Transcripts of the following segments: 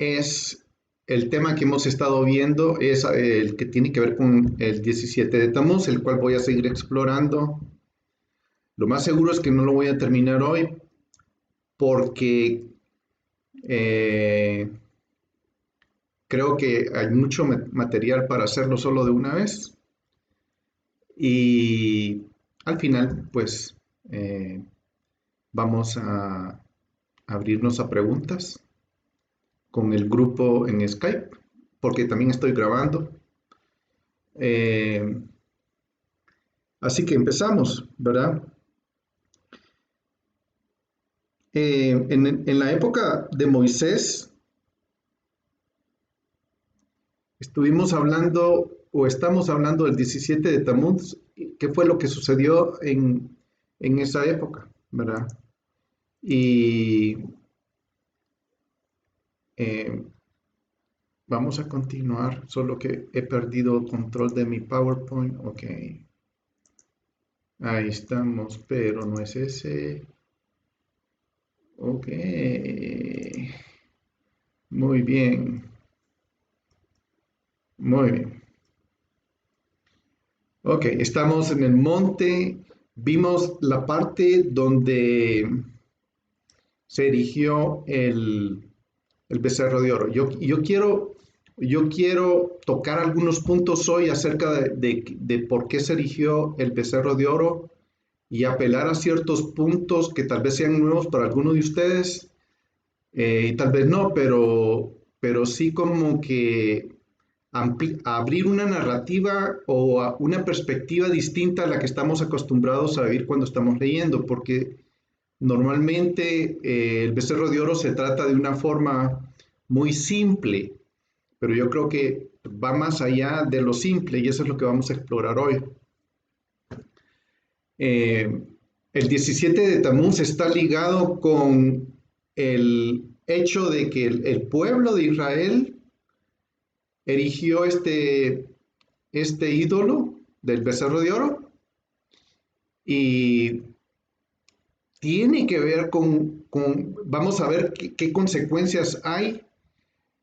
es el tema que hemos estado viendo, es el que tiene que ver con el 17 de Tamuz, el cual voy a seguir explorando. Lo más seguro es que no lo voy a terminar hoy porque eh, creo que hay mucho material para hacerlo solo de una vez y al final pues eh, vamos a abrirnos a preguntas con el grupo en Skype porque también estoy grabando. Eh, Así que empezamos, ¿verdad? En la época de Moisés estuvimos hablando o estamos hablando del 17 de Tamuz, qué fue lo que sucedió en esa época, ¿verdad? Y eh, vamos a continuar, solo que he perdido el control de mi PowerPoint. Ok, ahí estamos, pero no es ese. Ok, muy bien, muy bien. Ok, estamos en el monte, vimos la parte donde se erigió el becerro de oro. Yo quiero tocar algunos puntos hoy acerca de por qué se erigió el becerro de oro y apelar a ciertos puntos que tal vez sean nuevos para algunos de ustedes y tal vez no, pero sí como que abrir una narrativa o una perspectiva distinta a la que estamos acostumbrados a vivir cuando estamos leyendo, porque normalmente el becerro de oro se trata de una forma muy simple, pero yo creo que va más allá de lo simple y eso es lo que vamos a explorar hoy. Eh, el 17 de Tamuz está ligado con el hecho de que el pueblo de Israel erigió este ídolo del becerro de oro y tiene que ver vamos a ver qué consecuencias hay,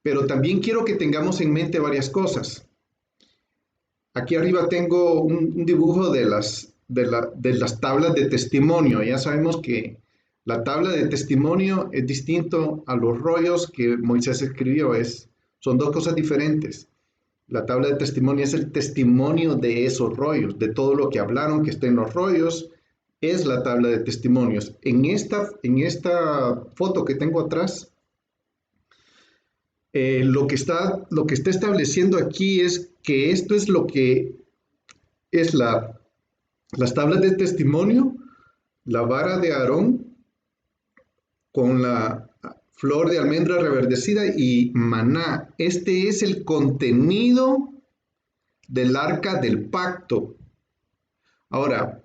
pero también quiero que tengamos en mente varias cosas. Aquí arriba tengo un dibujo de las tablas de testimonio. Ya sabemos que la tabla de testimonio es distinto a los rollos que Moisés escribió. Son dos cosas diferentes. La tabla de testimonio es el testimonio de esos rollos, de todo lo que hablaron que está en los rollos, es la tabla de testimonios. En esta foto que tengo atrás, lo que está estableciendo aquí es que esto es lo que es las tablas de testimonio, la vara de Aarón con la flor de almendra reverdecida y maná. Este es el contenido del arca del pacto. Ahora,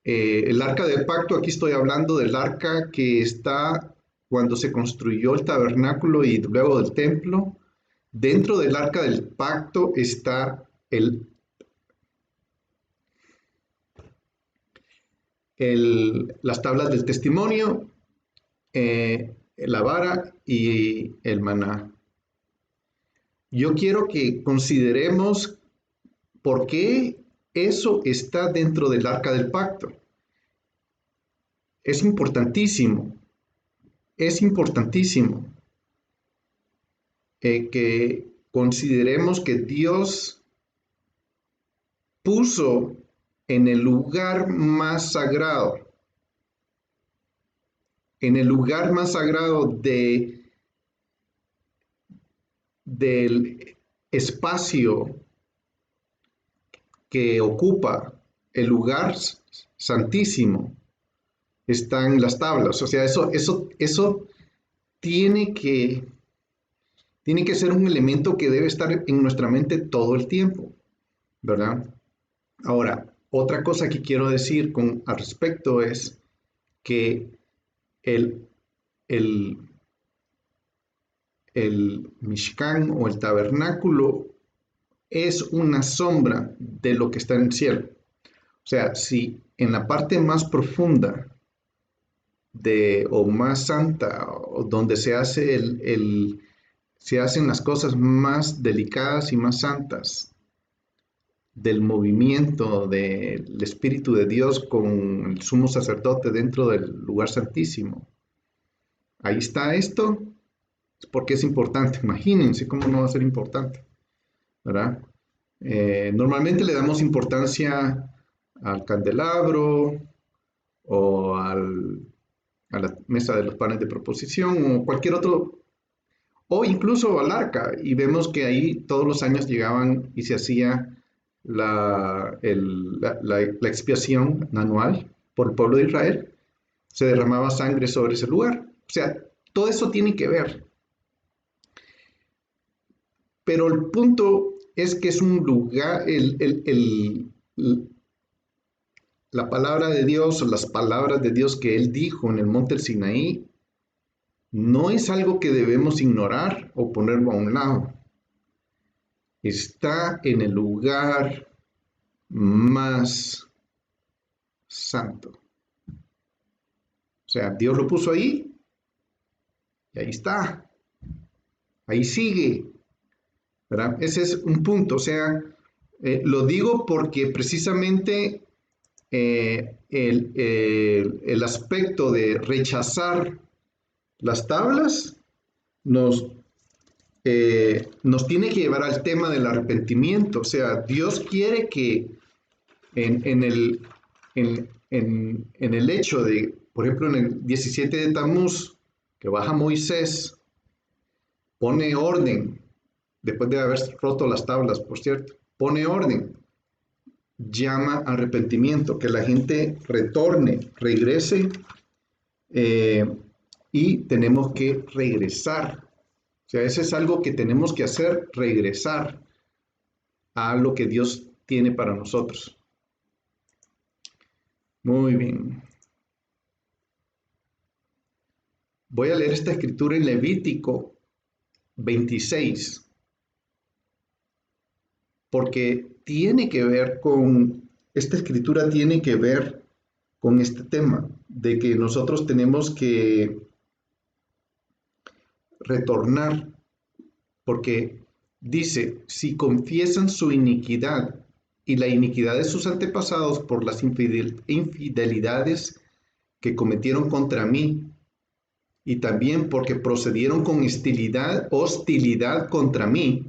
el arca del pacto, aquí estoy hablando del arca que está cuando se construyó el tabernáculo y luego del templo. Dentro del arca del pacto está las tablas del testimonio, la vara y el maná. Yo quiero que consideremos por qué eso está dentro del arca del pacto. Es importantísimo, es importantísimo que consideremos que Dios puso en el lugar más sagrado, en el lugar más sagrado del espacio que ocupa el lugar santísimo, están las tablas. O sea, eso tiene que, tiene que ser un elemento que debe estar en nuestra mente todo el tiempo, ¿verdad? Ahora, otra cosa que quiero decir al respecto es que el, el, el Mishkan o el tabernáculo es una sombra de lo que está en el cielo. O sea, si en la parte más profunda o más santa, o donde se hace se hacen las cosas más delicadas y más santas del movimiento del Espíritu de Dios con el sumo sacerdote dentro del lugar santísimo. Ahí está esto, porque es importante. Imagínense cómo no va a ser importante, ¿verdad? Normalmente le damos importancia al candelabro o a la mesa de los panes de proposición o cualquier otro, o incluso al arca, y vemos que ahí todos los años llegaban y se hacía la expiación anual por el pueblo de Israel, se derramaba sangre sobre ese lugar. O sea, todo eso tiene que ver. Pero el punto es que es un lugar, la palabra de Dios o las palabras de Dios que Él dijo en el monte del Sinaí no es algo que debemos ignorar o ponerlo a un lado. Está en el lugar más santo. O sea, Dios lo puso ahí y ahí está. Ahí sigue, ¿verdad? Ese es un punto. O sea, lo digo porque precisamente el aspecto de rechazar las tablas nos tiene que llevar al tema del arrepentimiento. O sea, Dios quiere que en el hecho de, por ejemplo, en el 17 de Tamuz, que baja Moisés, pone orden, después de haber roto las tablas, por cierto, pone orden, llama arrepentimiento, que la gente retorne, regrese, y tenemos que regresar. O sea, eso es algo que tenemos que hacer, regresar a lo que Dios tiene para nosotros. Muy bien. Voy a leer esta escritura en Levítico 26, porque esta escritura tiene que ver con este tema, de que nosotros tenemos que retornar, porque dice, si confiesan su iniquidad y la iniquidad de sus antepasados por las infidelidades que cometieron contra mí, y también porque procedieron con hostilidad contra mí,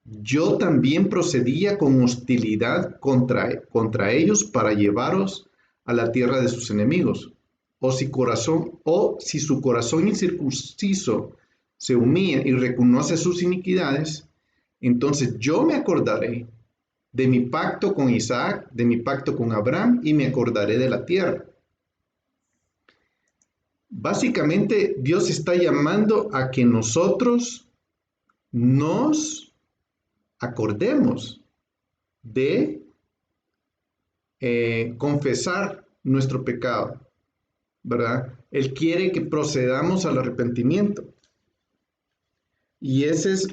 yo también procedía con hostilidad contra ellos para llevaros a la tierra de sus enemigos. O si su corazón incircunciso se humilla y reconoce sus iniquidades, entonces yo me acordaré de mi pacto con Isaac, de mi pacto con Abraham, y me acordaré de la tierra. Básicamente, Dios está llamando a que nosotros nos acordemos de confesar nuestro pecado, ¿verdad? Él quiere que procedamos al arrepentimiento. Y ese es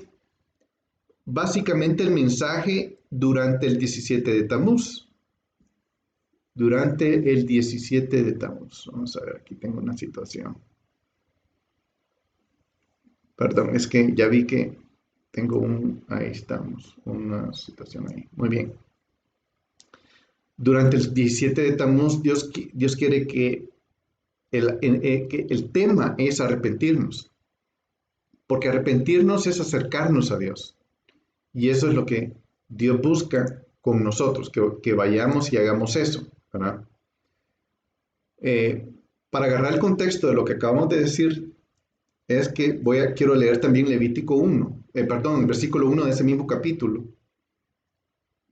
básicamente el mensaje durante el 17 de Tamuz. Durante el 17 de Tamuz. Vamos a ver, aquí tengo una situación. Perdón, es que ya vi que tengo ahí estamos, una situación ahí. Muy bien. Durante el 17 de Tamuz, Dios quiere que el tema es arrepentirnos. Porque arrepentirnos es acercarnos a Dios. Y eso es lo que Dios busca con nosotros, que vayamos y hagamos eso, ¿verdad? Para agarrar el contexto de lo que acabamos de decir, es que quiero leer también Levítico 1, el versículo 1 de ese mismo capítulo,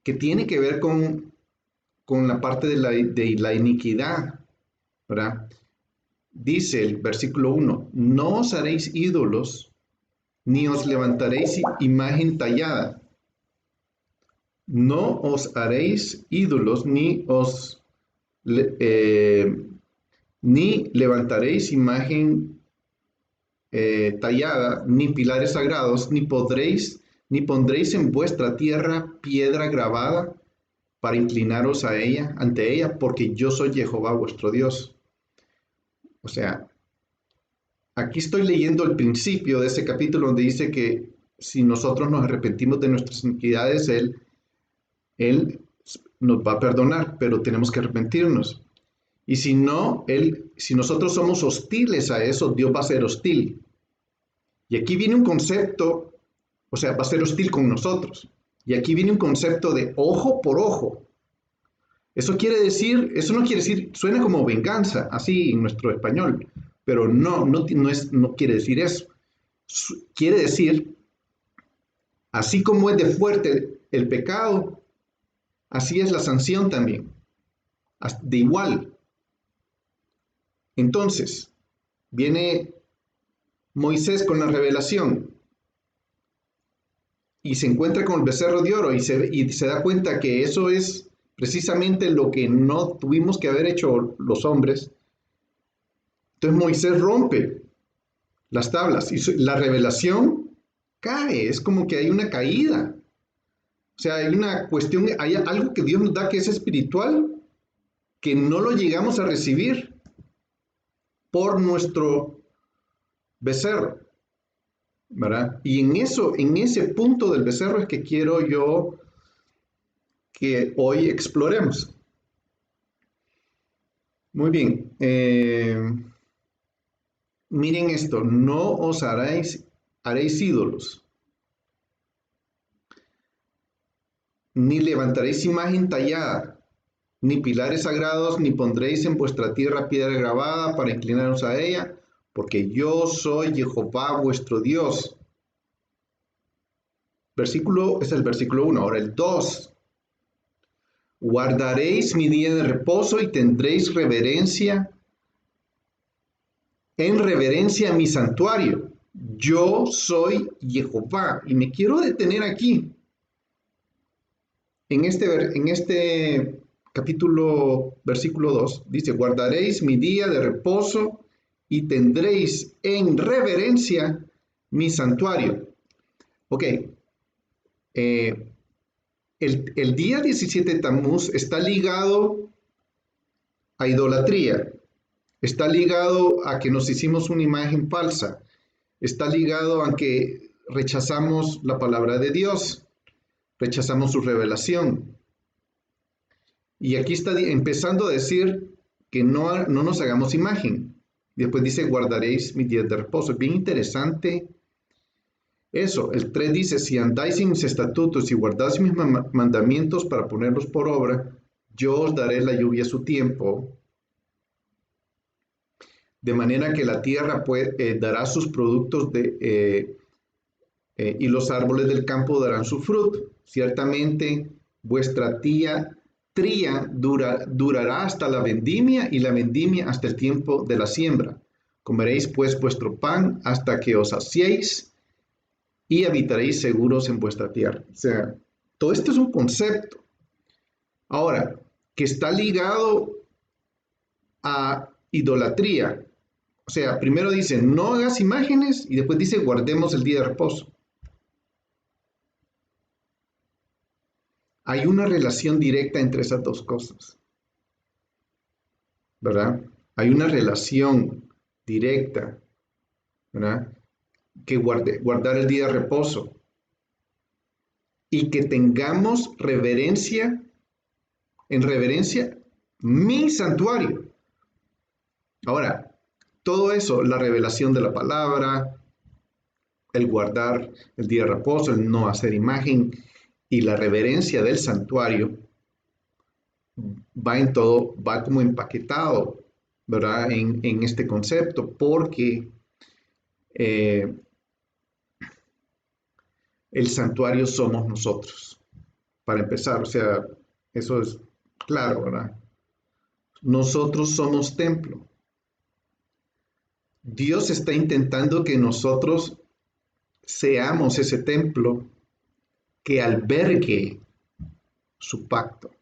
que tiene que ver con la parte de la iniquidad, ¿verdad? Dice el versículo 1, no os haréis ídolos, ni os levantaréis imagen tallada. No os haréis ídolos, ni levantaréis imagen tallada, ni pilares sagrados, ni pondréis en vuestra tierra piedra grabada para inclinaros ante ella, porque yo soy Jehová vuestro Dios. O sea, aquí estoy leyendo el principio de ese capítulo donde dice que si nosotros nos arrepentimos de nuestras iniquidades, Él nos va a perdonar, pero tenemos que arrepentirnos. Y si no, si nosotros somos hostiles a eso, Dios va a ser hostil. Y aquí viene un concepto, o sea, va a ser hostil con nosotros. Y aquí viene un concepto de ojo por ojo. Eso quiere decir, eso no quiere decir, suena como venganza, así en nuestro español, pero no quiere decir eso. Quiere decir, así como es de fuerte el pecado, así es la sanción también, de igual. Entonces, viene Moisés con la revelación y se encuentra con el becerro de oro y se da cuenta que eso es precisamente lo que no tuvimos que haber hecho los hombres. Entonces Moisés rompe las tablas y la revelación cae, es como que hay una caída. O sea, hay una cuestión, hay algo que Dios nos da que es espiritual, que no lo llegamos a recibir por nuestro becerro, ¿verdad? Y en ese punto del becerro es que quiero yo que hoy exploremos. Muy bien. Miren esto, no os haréis ídolos, ni levantaréis imagen tallada, ni pilares sagrados, ni pondréis en vuestra tierra piedra grabada para inclinaros a ella, porque yo soy Jehová vuestro Dios. Es el versículo 1. Ahora el 2. Guardaréis mi día de reposo y tendréis en reverencia a mi santuario. Yo soy Jehová. Y me quiero detener aquí. En este capítulo, versículo 2, dice, guardaréis mi día de reposo y tendréis en reverencia mi santuario. Ok, el día 17 de Tammuz está ligado a idolatría, está ligado a que nos hicimos una imagen falsa, está ligado a que rechazamos la palabra de Dios, rechazamos su revelación. Y aquí está empezando a decir que no nos hagamos imagen. Después dice, guardaréis mis días de reposo. Es bien interesante eso. El 3 dice, si andáis en mis estatutos y guardáis mis mandamientos para ponerlos por obra, yo os daré la lluvia a su tiempo, de manera que la tierra dará sus productos y los árboles del campo darán su fruto. Ciertamente vuestra tría durará hasta la vendimia y la vendimia hasta el tiempo de la siembra. Comeréis pues vuestro pan hasta que os saciéis y habitaréis seguros en vuestra tierra. O sea, todo esto es un concepto. Ahora, que está ligado a idolatría. O sea, primero dice, no hagas imágenes y después dice, guardemos el día de reposo. Hay una relación directa entre esas dos cosas, ¿verdad? Hay una relación directa, ¿verdad? Que guardar el día de reposo y que tengamos en reverencia, mi santuario. Ahora, todo eso, la revelación de la palabra, el guardar el día de reposo, el no hacer imagen y la reverencia del santuario, va en todo, va como empaquetado, ¿verdad? En este concepto, porque eh, el santuario somos nosotros, para empezar, o sea, eso es claro, ¿verdad? Nosotros somos templo. Dios está intentando que nosotros seamos ese templo que albergue su pacto.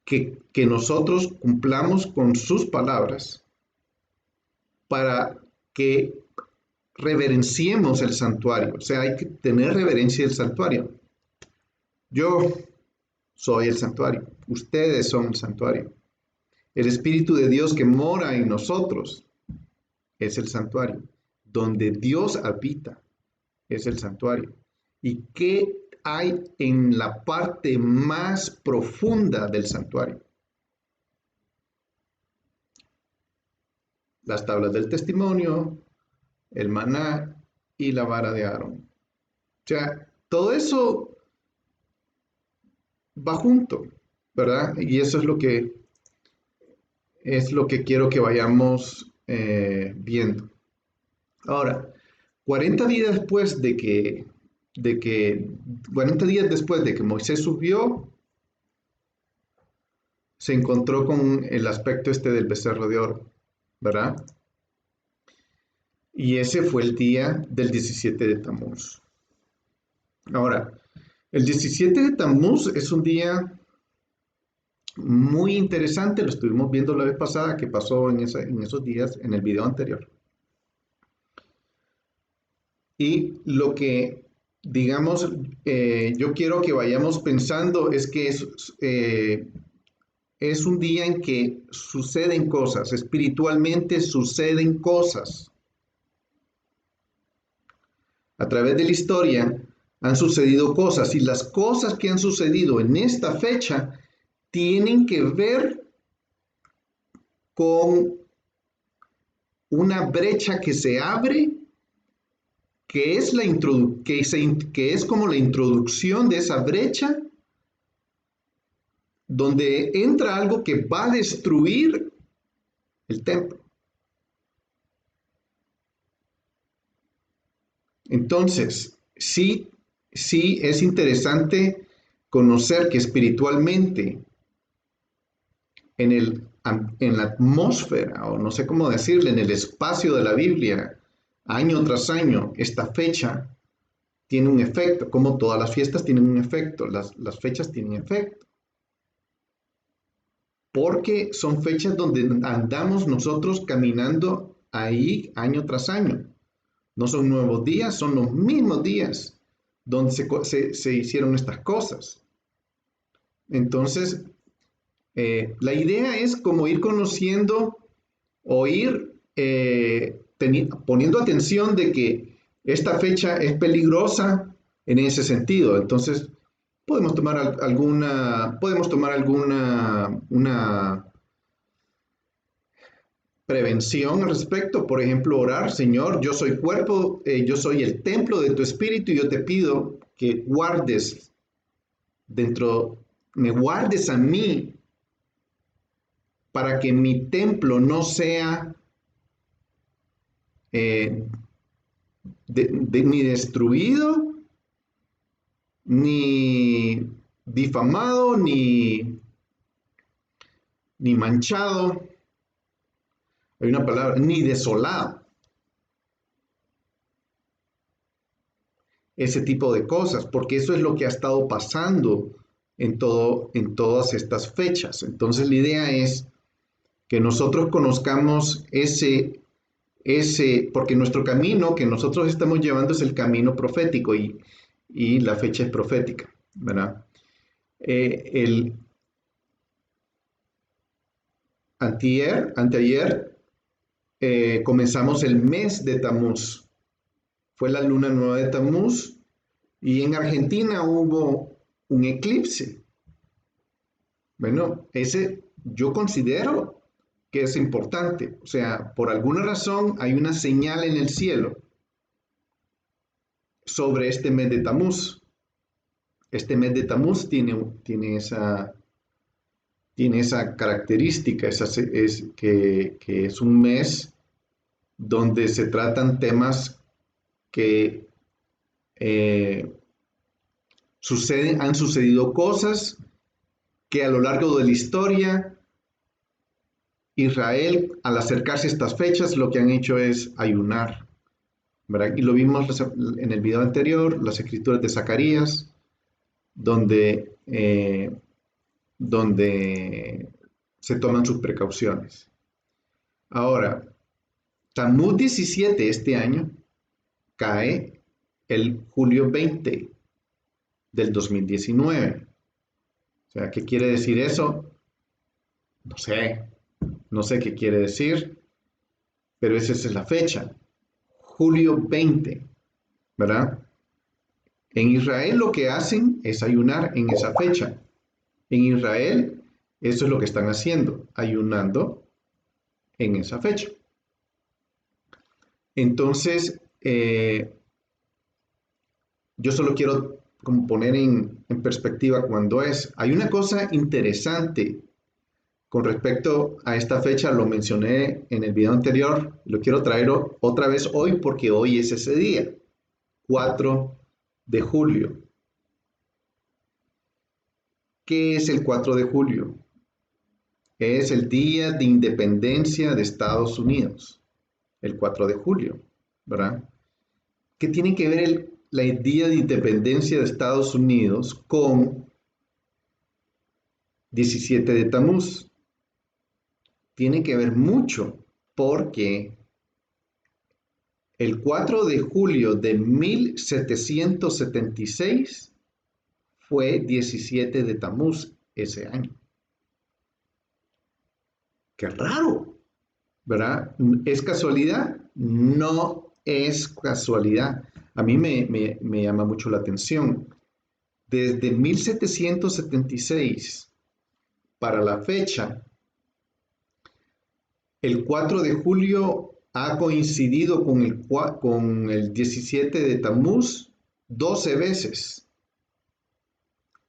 Que nosotros cumplamos con sus palabras para que reverenciemos el santuario. O sea, hay que tener reverencia del santuario. Yo soy el santuario. Ustedes son el santuario. El Espíritu de Dios que mora en nosotros es el santuario. Donde Dios habita es el santuario. ¿Y qué hay en la parte más profunda del santuario? Las tablas del testimonio, el maná y la vara de Aarón. O sea, todo eso va junto, ¿verdad? Y eso es lo que quiero que vayamos viendo. Ahora, 40 días después de que, 40 días después de que Moisés subió, se encontró con el aspecto este del becerro de oro, ¿verdad? Y ese fue el día del 17 de Tamuz. Ahora, el 17 de Tamuz es un día muy interesante, lo estuvimos viendo la vez pasada que pasó en esos días en el video anterior. Y lo que, digamos, yo quiero que vayamos pensando es que es un día en que suceden cosas, espiritualmente suceden cosas. A través de la historia han sucedido cosas y las cosas que han sucedido en esta fecha tienen que ver con una brecha que se abre, que es, que es como la introducción de esa brecha, donde entra algo que va a destruir el templo. Entonces, sí es interesante conocer que espiritualmente en la atmósfera, o no sé cómo decirle, en el espacio de la Biblia, año tras año, esta fecha tiene un efecto, como todas las fiestas tienen un efecto, las fechas tienen efecto, porque son fechas donde andamos nosotros caminando ahí año tras año. No son nuevos días, son los mismos días donde se hicieron estas cosas. Entonces, la idea es como ir conociendo o ir poniendo atención de que esta fecha es peligrosa en ese sentido. Entonces, podemos tomar alguna una prevención al respecto. Por ejemplo, orar, Señor, yo soy cuerpo, yo soy el templo de tu espíritu y yo te pido que guardes me guardes a mí para que mi templo no sea eh, ni destruido, ni difamado, ni manchado, hay una palabra, ni desolado. Ese tipo de cosas, porque eso es lo que ha estado pasando en todas estas fechas. Entonces la idea es que nosotros conozcamos porque nuestro camino que nosotros estamos llevando es el camino profético y la fecha es profética, ¿verdad? El anteayer, comenzamos el mes de Tamuz. Fue la luna nueva de Tamuz y en Argentina hubo un eclipse. Bueno, ese yo considero que es importante. O sea, por alguna razón hay una señal en el cielo sobre este mes de Tamuz. Este mes de Tamuz tiene esa característica, que es un mes donde se tratan temas que han sucedido cosas que a lo largo de la historia, Israel, al acercarse a estas fechas, lo que han hecho es ayunar, ¿verdad? Y lo vimos en el video anterior, las escrituras de Zacarías, donde se toman sus precauciones. Ahora, Tammuz 17 este año cae el julio 20 del 2019. O sea, ¿qué quiere decir eso? No sé qué quiere decir. pero esa es la fecha, julio 20, ¿verdad? En Israel lo que hacen es ayunar en esa fecha. En Israel eso es lo que están haciendo, ayunando en esa fecha. Entonces, yo solo quiero como poner en perspectiva cuándo es. Hay una cosa interesante con respecto a esta fecha, lo mencioné en el video anterior, lo quiero traer otra vez hoy porque hoy es ese día, 4 de julio. ¿Qué es el 4 de julio? Es el Día de Independencia de Estados Unidos, el 4 de julio, ¿verdad? ¿Qué tiene que ver el Día de Independencia de Estados Unidos con 17 de Tamuz? Tiene que ver mucho porque el 4 de julio de 1776 fue 17 de Tamuz ese año. Qué raro, ¿verdad? ¿Es casualidad? No es casualidad. A mí me llama mucho la atención. Desde 1776 para la fecha, el 4 de julio ha coincidido con el 17 de Tamuz 12 veces.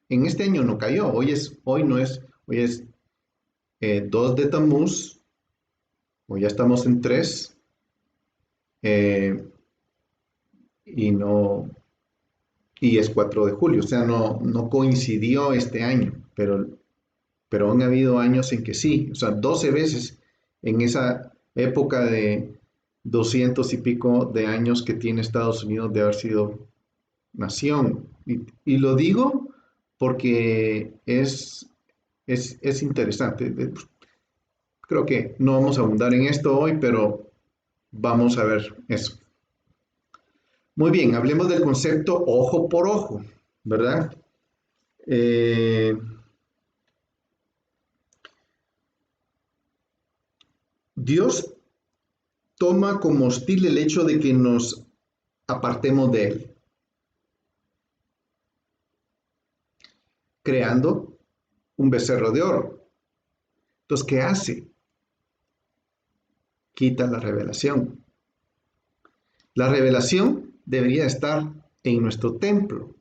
En este año no cayó, hoy es 2 de Tamuz, hoy ya estamos en 3, y no, y es 4 de julio, o sea, no coincidió este año, pero han habido años en que sí, o sea, 12 veces en esa época de 200 y pico de años que tiene Estados Unidos de haber sido nación. Y lo digo porque es interesante. Creo que no vamos a abundar en esto hoy, pero vamos a ver eso. Muy bien, hablemos del concepto ojo por ojo, ¿verdad? Dios toma como hostil el hecho de que nos apartemos de Él, creando un becerro de oro. Entonces, ¿qué hace? Quita la revelación. La revelación debería estar en nuestro templo.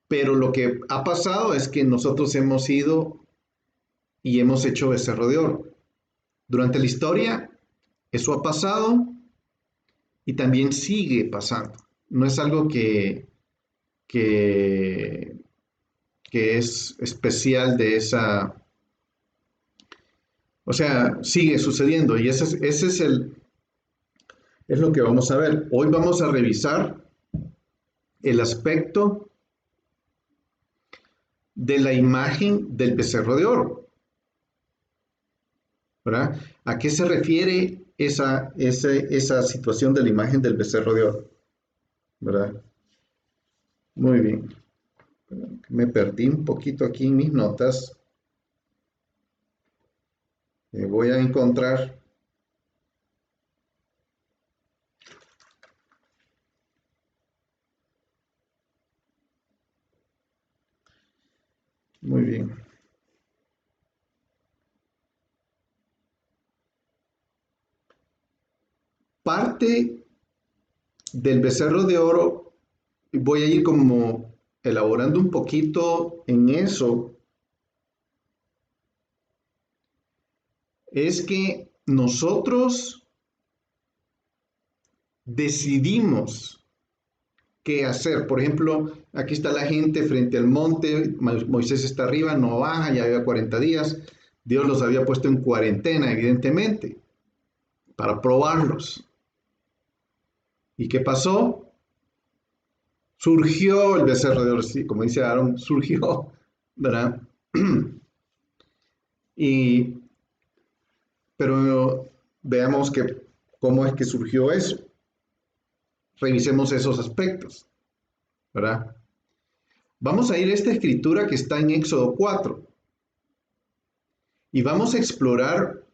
Pero lo que ha pasado es que nosotros hemos ido y hemos hecho becerro de oro. Durante la historia, eso ha pasado y también sigue pasando. No es algo que, que es especial de esa, o sea, sigue sucediendo y ese es lo que vamos a ver. Hoy vamos a revisar el aspecto de la imagen del becerro de oro, ¿verdad? ¿A qué se refiere esa situación de la imagen del becerro de oro? ¿Verdad? Muy bien. Me perdí un poquito aquí en mis notas. Voy a encontrar. Muy bien. Parte del becerro de oro, voy a ir como elaborando un poquito en eso, es que nosotros decidimos qué hacer. Por ejemplo, aquí está la gente frente al monte, Moisés está arriba, no baja, ya había 40 días, Dios los había puesto en cuarentena, evidentemente, para probarlos. ¿Y qué pasó? Surgió el becerro de oro, como dice Aaron, surgió, ¿verdad? Y, pero veamos cómo es que surgió eso. Revisemos esos aspectos, ¿verdad? Vamos a ir a esta escritura que está en Éxodo 4 y vamos a explorar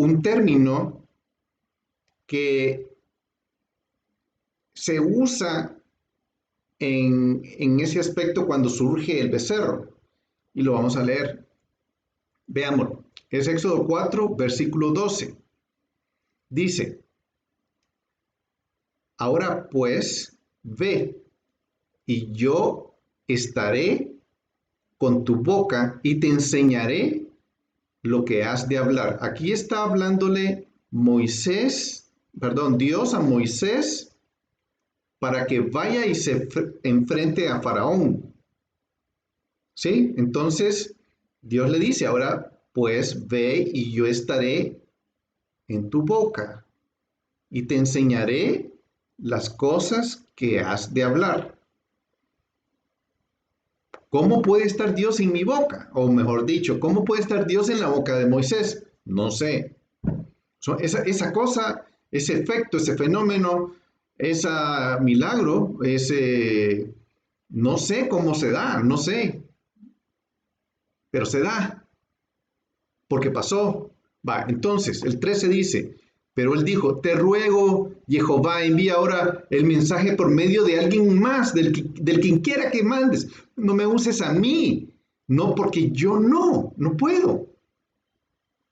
un término que se usa en ese aspecto cuando surge el becerro. Y lo vamos a leer. Veámoslo. Es Éxodo 4, versículo 12. Dice, ahora pues, ve, y yo estaré con tu boca y te enseñaré lo que has de hablar. Aquí está hablándole Dios a Moisés para que vaya y se enfrente a Faraón. ¿Sí? Entonces, Dios le dice, ahora pues ve y yo estaré en tu boca y te enseñaré las cosas que has de hablar. ¿Cómo puede estar Dios en mi boca? O mejor dicho, ¿cómo puede estar Dios en la boca de Moisés? No sé. Esa cosa, ese efecto, ese fenómeno, ese milagro, no sé cómo se da, no sé, pero se da, porque pasó. Va, entonces, el 13 dice, pero él dijo, te ruego, Jehová, envía ahora el mensaje por medio de alguien más, del quien quiera que mandes. No me uses a mí, no, porque yo no puedo.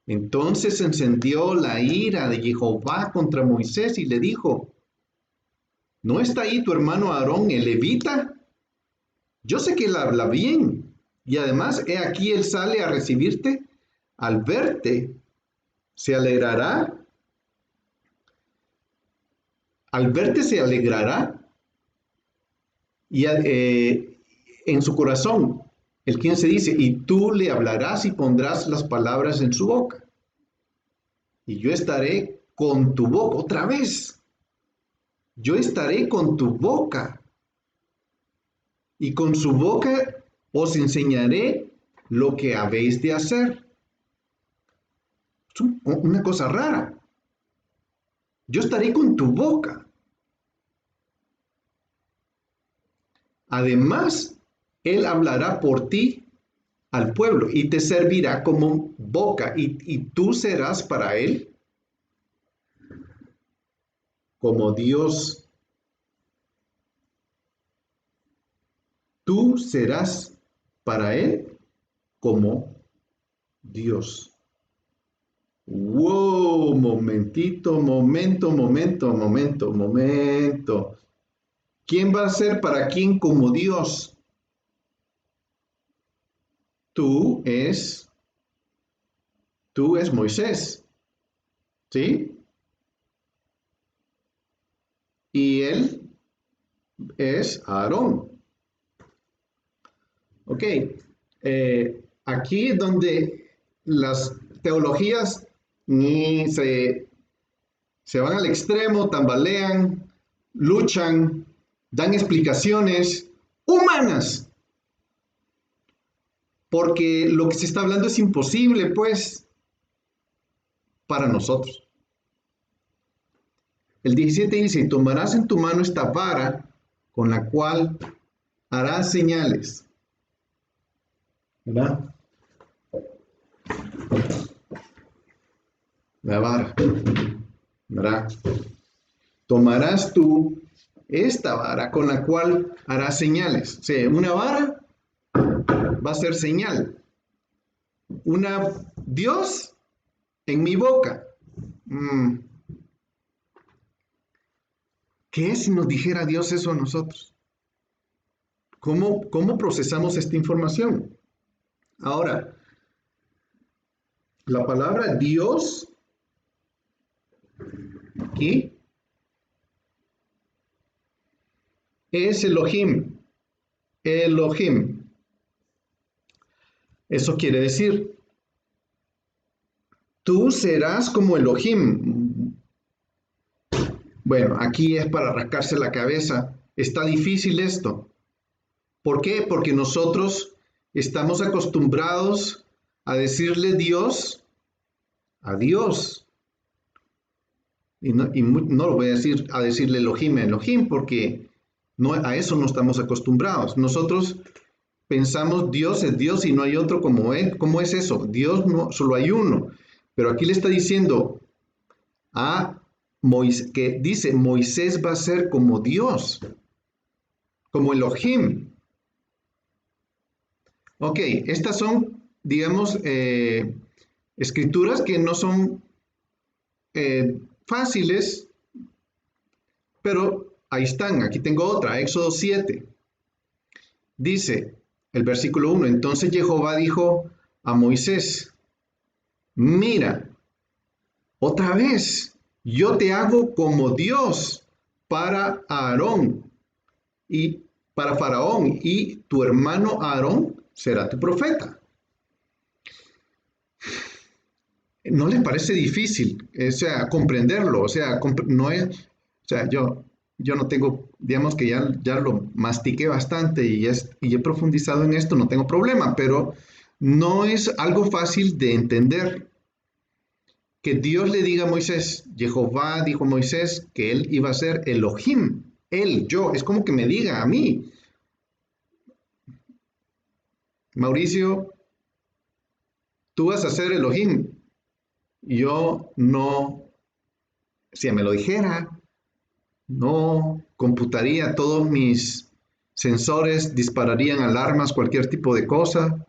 Entonces encendió la ira de Jehová contra Moisés y le dijo, ¿no está ahí tu hermano Aarón, el levita? Yo sé que él habla bien, y además he aquí él sale a recibirte, al verte se alegrará, se alegrará y en su corazón. El 15 dice, y tú le hablarás y pondrás las palabras en su boca. Y yo estaré con tu boca, otra vez, yo estaré con tu boca. Y con su boca os enseñaré lo que habéis de hacer. Es una cosa rara. Yo estaré con tu boca. Además, él hablará por ti al pueblo y te servirá como boca y tú serás para él como Dios. Tú serás para él como Dios. Wow, momento. ¿Quién va a ser para quién como Dios? Tú es Moisés, ¿sí? Y él es Aarón. Ok, aquí es donde las teologías se van al extremo, tambalean, luchan, dan explicaciones humanas, porque lo que se está hablando es imposible, pues, para nosotros. El 17 dice, y tomarás en tu mano esta vara con la cual harás señales. ¿Verdad? La vara. ¿Verdad? Tomarás tú esta vara con la cual harás señales. O sea, una vara va a ser señal. Dios en mi boca. ¿Qué si nos dijera Dios eso a nosotros? ¿Cómo procesamos esta información? Ahora, la palabra Dios aquí es Elohim. Elohim. Eso quiere decir, tú serás como Elohim. Bueno, aquí es para rascarse la cabeza. Está difícil esto. ¿Por qué? Porque nosotros estamos acostumbrados a decirle Dios a Dios. Y no lo voy a decir a decirle Elohim, porque a eso no estamos acostumbrados. Nosotros pensamos Dios es Dios y no hay otro como Él. ¿Cómo es eso? Dios no, solo hay uno. Pero aquí le está diciendo a Moisés, que dice, Moisés va a ser como Dios, como Elohim. Ok, estas son, digamos, escrituras que no son fáciles, pero ahí están. Aquí tengo otra, Éxodo 7. Dice el versículo 1, entonces Jehová dijo a Moisés, mira, otra vez, yo te hago como Dios para Aarón y para Faraón, y tu hermano Aarón será tu profeta. ¿No les parece difícil, o sea, comprenderlo? O sea, no es, o sea, yo no tengo, digamos que ya lo mastiqué bastante y he profundizado en esto, no tengo problema, pero no es algo fácil de entender que Dios le diga a Moisés, Jehová dijo a Moisés que él iba a ser Elohim, él, yo, es como que me diga a mí, Mauricio, tú vas a ser Elohim. Yo no, si me lo dijera, no computaría todos mis sensores, dispararían alarmas, cualquier tipo de cosa.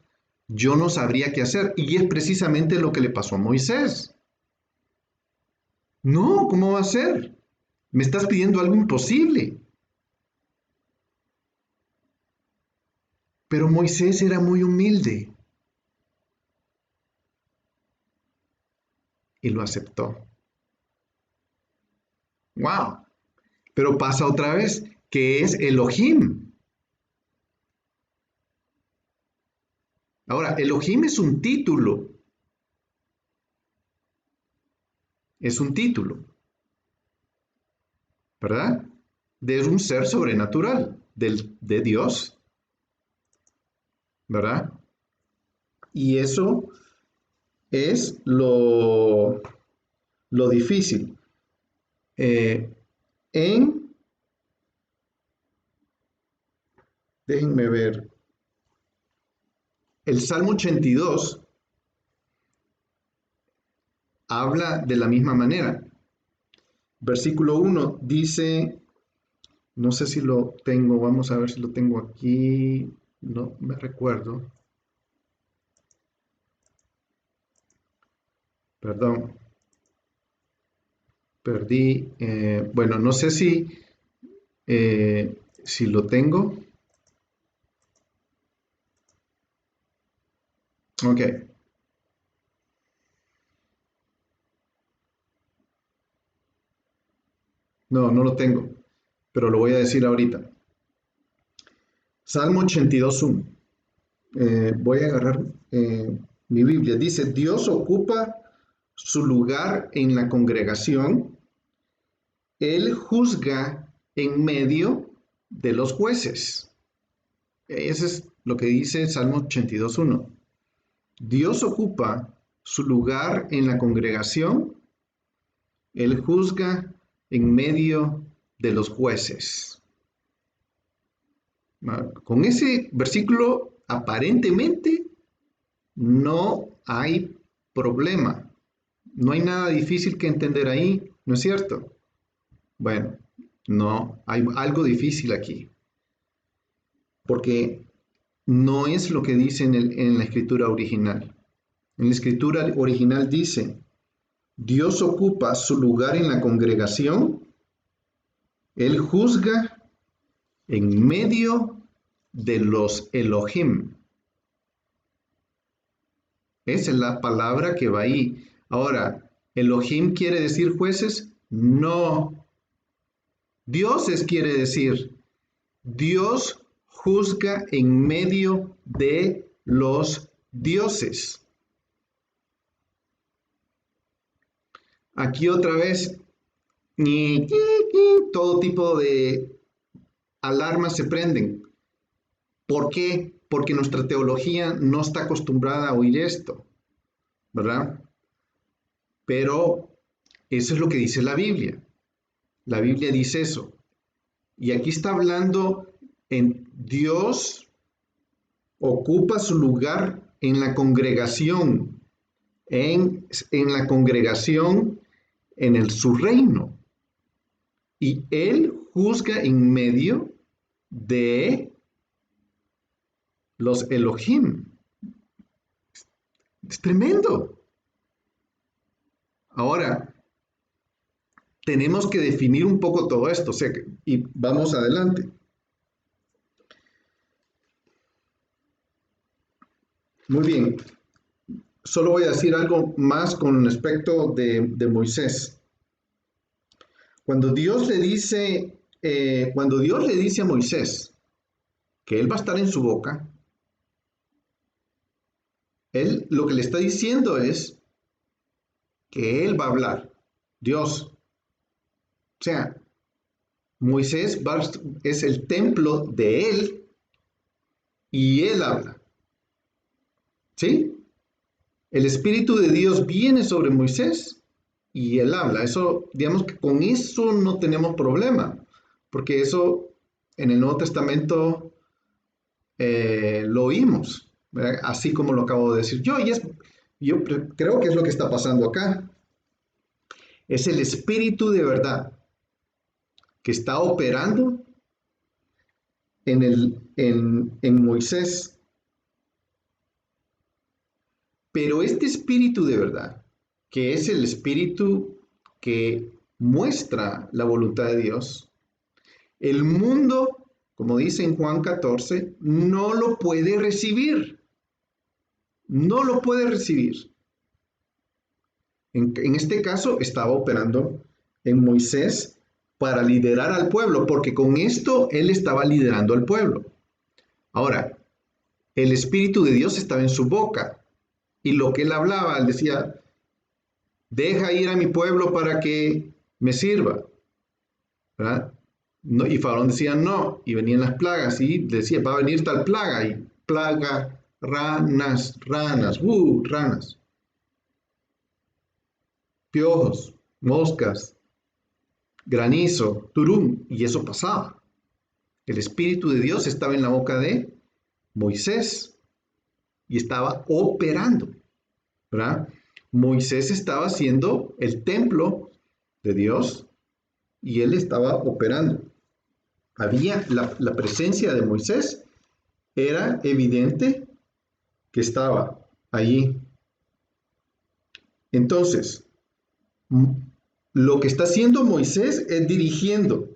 Yo no sabría qué hacer. Y es precisamente lo que le pasó a Moisés. No, ¿cómo va a ser? Me estás pidiendo algo imposible. Pero Moisés era muy humilde y lo aceptó. ¡Wow! Pero pasa otra vez, que es Elohim. Ahora, Elohim es un título, ¿verdad? De un ser sobrenatural, de Dios, ¿verdad? Y eso es lo difícil. Eh, en, déjenme ver, el Salmo 82 habla de la misma manera. Versículo 1 dice, no sé si lo tengo, vamos a ver si lo tengo aquí, no me recuerdo, perdón, perdí, bueno, no sé si lo tengo. Ok, no lo tengo, pero lo voy a decir ahorita. Salmo 82.1. Voy a agarrar mi Biblia. Dice, Dios ocupa su lugar en la congregación, Él juzga en medio de los jueces. Eso es lo que dice Salmo 82.1. Dios ocupa su lugar en la congregación, Él juzga en medio de los jueces. Con ese versículo, aparentemente, no hay problema. No hay nada difícil que entender ahí, ¿no es cierto? Bueno, no, hay algo difícil aquí, porque no es lo que dice en la escritura original. En la escritura original dice, Dios ocupa su lugar en la congregación, Él juzga en medio de los Elohim. Esa es la palabra que va ahí. Ahora, ¿Elohim quiere decir jueces? No. Dioses quiere decir. Dios juzga en medio de los dioses. Aquí otra vez, todo tipo de alarmas se prenden. ¿Por qué? Porque nuestra teología no está acostumbrada a oír esto, ¿verdad? Pero eso es lo que dice la Biblia. La Biblia dice eso. Y aquí está hablando en Dios ocupa su lugar en la congregación. en la congregación, su reino. Y él juzga en medio de los Elohim. Es tremendo. Ahora, tenemos que definir un poco todo esto, y vamos adelante. Muy bien. Solo voy a decir algo más con respecto de Moisés. Cuando Dios le dice a Moisés que él va a estar en su boca, él lo que le está diciendo es que él va a hablar, Dios. O sea, Moisés es el templo de él y él habla. ¿Sí? El Espíritu de Dios viene sobre Moisés y él habla. Eso, digamos que con eso no tenemos problema, porque eso en el Nuevo Testamento lo oímos, ¿verdad? Así como lo acabo de decir yo, yo creo que es lo que está pasando acá. Es el Espíritu de verdad que está operando en Moisés. Pero este Espíritu de verdad, que es el Espíritu que muestra la voluntad de Dios, el mundo, como dice en Juan 14, no lo puede recibir. No lo puede recibir. En este caso estaba operando en Moisés para liderar al pueblo, porque con esto él estaba liderando al pueblo. Ahora, el Espíritu de Dios estaba en su boca, y lo que él hablaba, él decía, deja ir a mi pueblo para que me sirva, ¿verdad? No, y Faraón decía no, y venían las plagas, y decía, va a venir tal plaga, y plaga, ranas, piojos, moscas, granizo, turum, y eso pasaba. El Espíritu de Dios estaba en la boca de Moisés y estaba operando, ¿verdad? Moisés estaba haciendo el templo de Dios y él estaba operando. Había la presencia de Moisés, era evidente que estaba allí. Entonces, lo que está haciendo Moisés es dirigiendo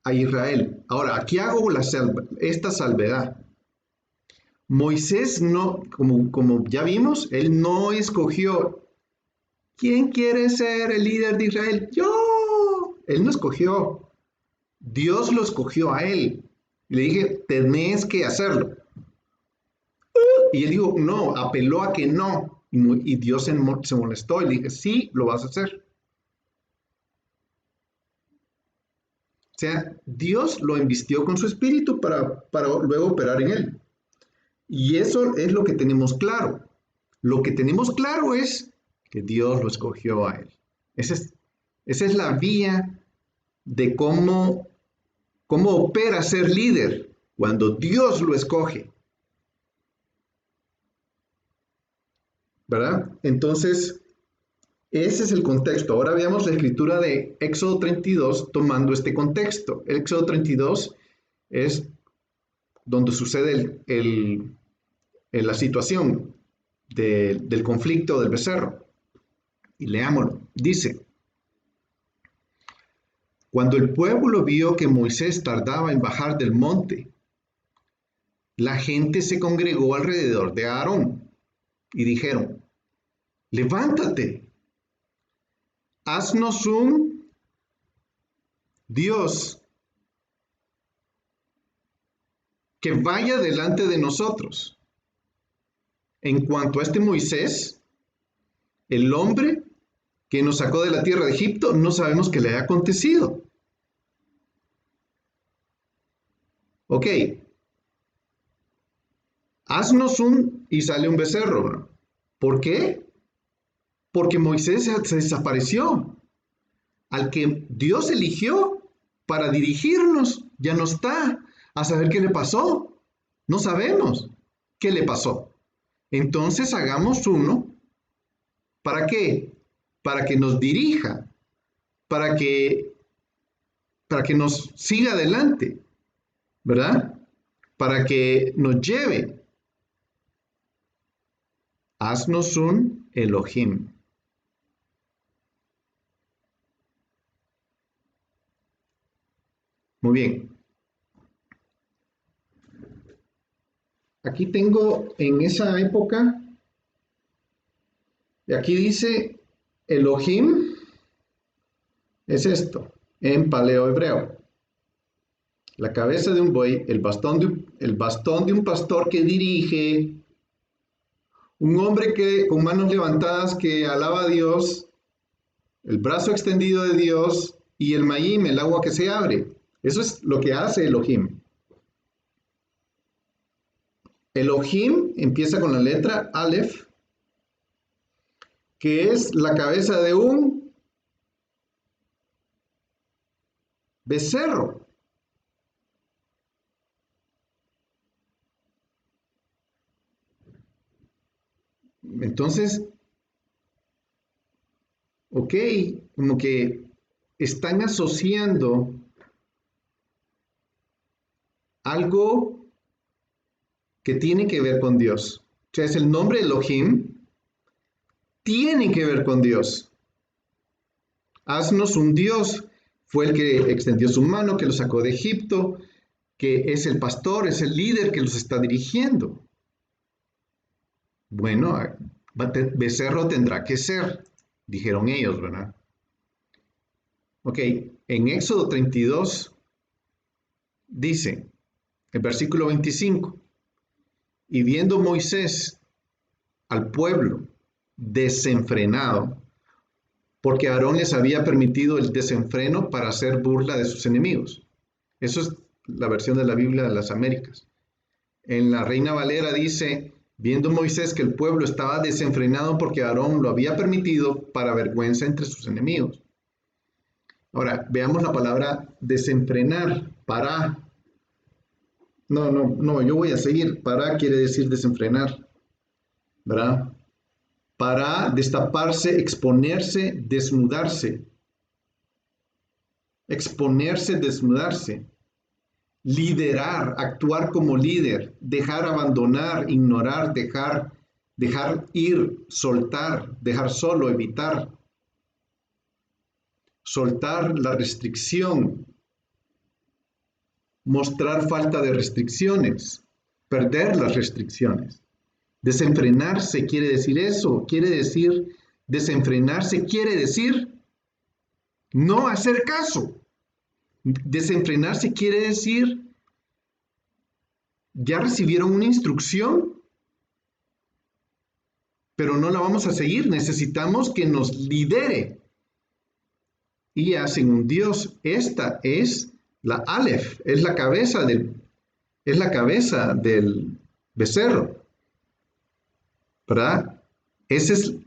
a Israel. Ahora, aquí hago esta salvedad. Moisés no, como ya vimos, él no escogió. ¿Quién quiere ser el líder de Israel? Yo. Él no escogió. Dios lo escogió a él. Le dije, tenés que hacerlo. Y él dijo, no, apeló a que no. Y Dios se molestó y le dije, sí, lo vas a hacer. O sea, Dios lo invistió con su espíritu para luego operar en él. Y eso es lo que tenemos claro. Lo que tenemos claro es que Dios lo escogió a él. Esa es la vía de cómo opera ser líder cuando Dios lo escoge. ¿Verdad? Entonces, ese es el contexto. Ahora veamos la escritura de Éxodo 32 tomando este contexto. El Éxodo 32 es donde sucede la situación del conflicto del becerro. Y leámoslo. Dice, cuando el pueblo vio que Moisés tardaba en bajar del monte, la gente se congregó alrededor de Aarón y dijeron, levántate, haznos un Dios que vaya delante de nosotros. En cuanto a este Moisés, el hombre que nos sacó de la tierra de Egipto, no sabemos qué le haya acontecido. Ok, haznos y sale un becerro, ¿no? ¿Por qué? Porque Moisés se desapareció. Al que Dios eligió para dirigirnos, ya no está. A saber qué le pasó. No sabemos qué le pasó. Entonces hagamos uno. ¿Para qué? Para que nos dirija, para que, para que nos siga adelante, ¿verdad? Para que nos lleve. Haznos un Elohim. Muy bien. Aquí tengo en esa época, y aquí dice Elohim, es esto, en paleo hebreo. La cabeza de un buey, el bastón de un pastor que dirige, un hombre que, con manos levantadas que alaba a Dios, el brazo extendido de Dios y el mayim, el agua que se abre. Eso es lo que hace Elohim. Elohim empieza con la letra Aleph, que es la cabeza de un becerro. Entonces, ok, como que están asociando algo que tiene que ver con Dios. O sea, es el nombre Elohim, tiene que ver con Dios. Haznos un Dios. Fue el que extendió su mano, que los sacó de Egipto, que es el pastor, es el líder que los está dirigiendo. Bueno, becerro tendrá que ser, dijeron ellos, ¿verdad? Ok, en Éxodo 32 dice, el versículo 25, y viendo Moisés al pueblo desenfrenado, porque Aarón les había permitido el desenfreno para hacer burla de sus enemigos. Eso es la versión de la Biblia de las Américas. En la Reina Valera dice, viendo Moisés que el pueblo estaba desenfrenado porque Aarón lo había permitido para vergüenza entre sus enemigos. Ahora, veamos la palabra desenfrenar, para. No, yo voy a seguir. Para quiere decir desenfrenar, ¿verdad? Para destaparse, exponerse, desnudarse. Exponerse, desnudarse. Liderar, actuar como líder, dejar abandonar, ignorar, dejar ir, soltar, dejar solo, evitar, soltar la restricción, mostrar falta de restricciones, perder las restricciones. Desenfrenarse quiere decir eso, quiere decir, desenfrenarse quiere decir no hacer caso. Desenfrenarse quiere decir, ya recibieron una instrucción, pero no la vamos a seguir, necesitamos que nos lidere. Y hacen un Dios. Esta es la Aleph, es la cabeza del becerro, ¿verdad? Ese es, o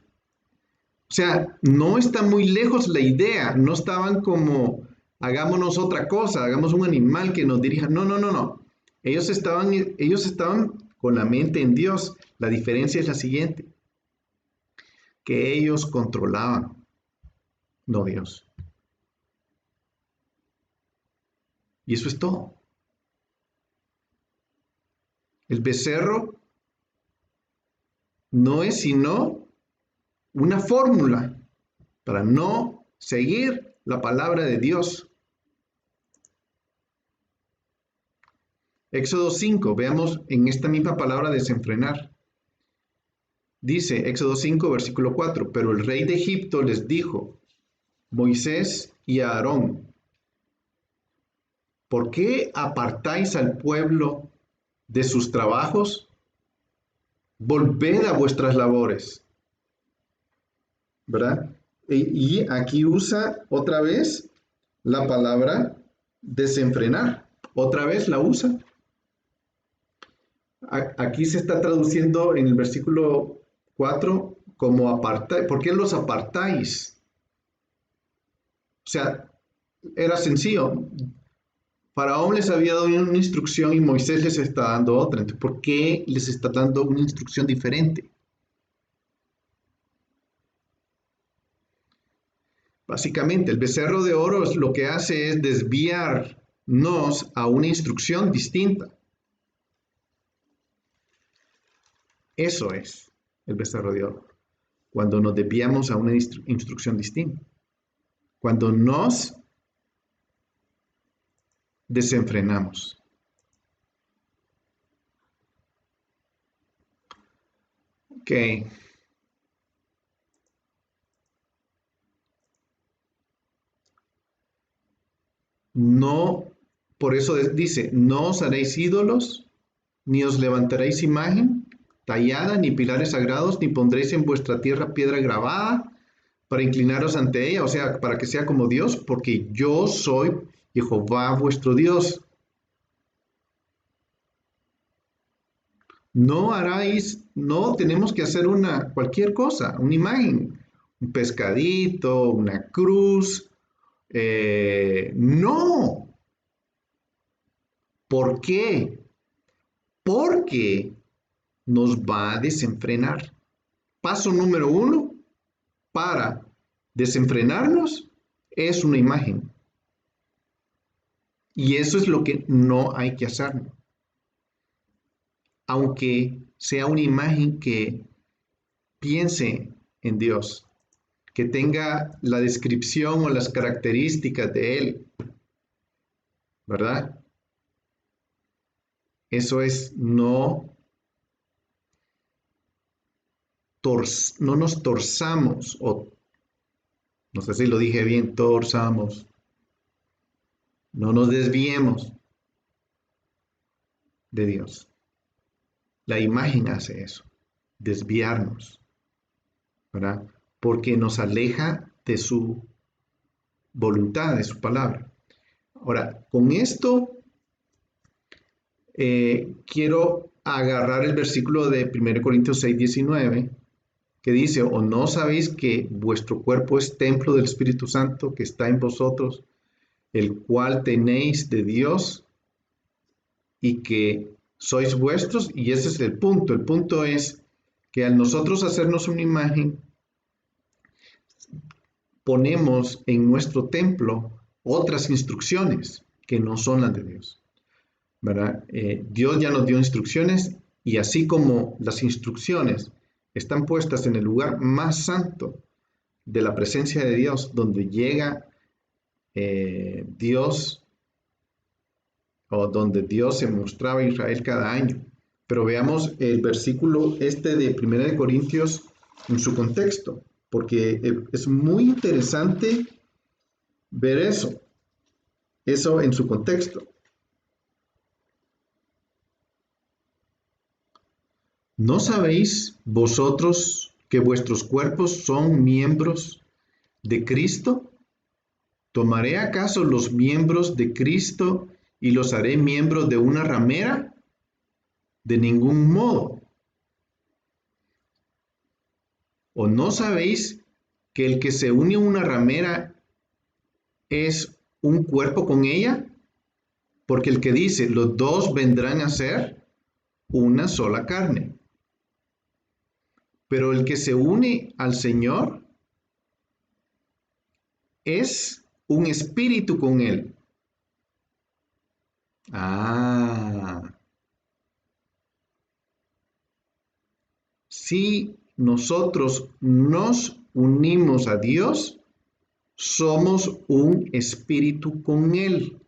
sea, no está muy lejos la idea, no estaban como, hagámonos otra cosa, hagamos un animal que nos dirija. No. Ellos estaban con la mente en Dios. La diferencia es la siguiente, que ellos controlaban, no Dios. Y eso es todo. El becerro no es sino una fórmula para no seguir la palabra de Dios. Éxodo 5, veamos en esta misma palabra desenfrenar. Dice Éxodo 5, versículo 4, pero el rey de Egipto les dijo, Moisés y Aarón, ¿por qué apartáis al pueblo de sus trabajos? Volved a vuestras labores. ¿Verdad? Y aquí usa otra vez la palabra desenfrenar. Otra vez la usa. Aquí se está traduciendo en el versículo 4 como apartáis. ¿Por qué los apartáis? O sea, era sencillo. Faraón les había dado una instrucción y Moisés les está dando otra. Entonces, ¿por qué les está dando una instrucción diferente? Básicamente, el becerro de oro lo que hace es desviarnos a una instrucción distinta. Eso es el becerro de oro. Cuando nos desviamos a una instrucción distinta. Cuando nos desenfrenamos. Ok. No, por eso dice, no os haréis ídolos, ni os levantaréis imagen tallada, ni pilares sagrados, ni pondréis en vuestra tierra piedra grabada para inclinaros ante ella, o sea, para que sea como Dios, porque yo soy Jehová vuestro Dios. No haráis, no tenemos que hacer cualquier cosa, una imagen, un pescadito, una cruz. No. ¿Por qué? Porque nos va a desenfrenar. Paso número 1 para desenfrenarnos es una imagen. Y eso es lo que no hay que hacer. Aunque sea una imagen que piense en Dios, que tenga la descripción o las características de Él, ¿verdad? Eso es no nos torzamos, o no sé si lo dije bien, torzamos, no nos desviemos de Dios. La imagen hace eso, desviarnos, ¿verdad? Porque nos aleja de su voluntad, de su palabra. Ahora, con esto quiero agarrar el versículo de 1 Corintios 6:19, que dice, ¿o no sabéis que vuestro cuerpo es templo del Espíritu Santo que está en vosotros, el cual tenéis de Dios y que sois vuestros? Y ese es el punto. El punto es que al nosotros hacernos una imagen, ponemos en nuestro templo otras instrucciones que no son las de Dios, ¿verdad? Dios ya nos dio instrucciones y así como las instrucciones están puestas en el lugar más santo de la presencia de Dios, donde llega Dios o donde Dios se mostraba a Israel cada año. Pero veamos el versículo de 1 Corintios en su contexto, porque es muy interesante ver eso en su contexto. ¿No sabéis vosotros que vuestros cuerpos son miembros de Cristo? ¿Tomaré acaso los miembros de Cristo y los haré miembros de una ramera? De ningún modo. ¿O no sabéis que el que se une a una ramera es un cuerpo con ella? Porque el que dice, los dos vendrán a ser una sola carne. Pero el que se une al Señor es un espíritu con Él. Si nosotros nos unimos a Dios, somos un espíritu con Él.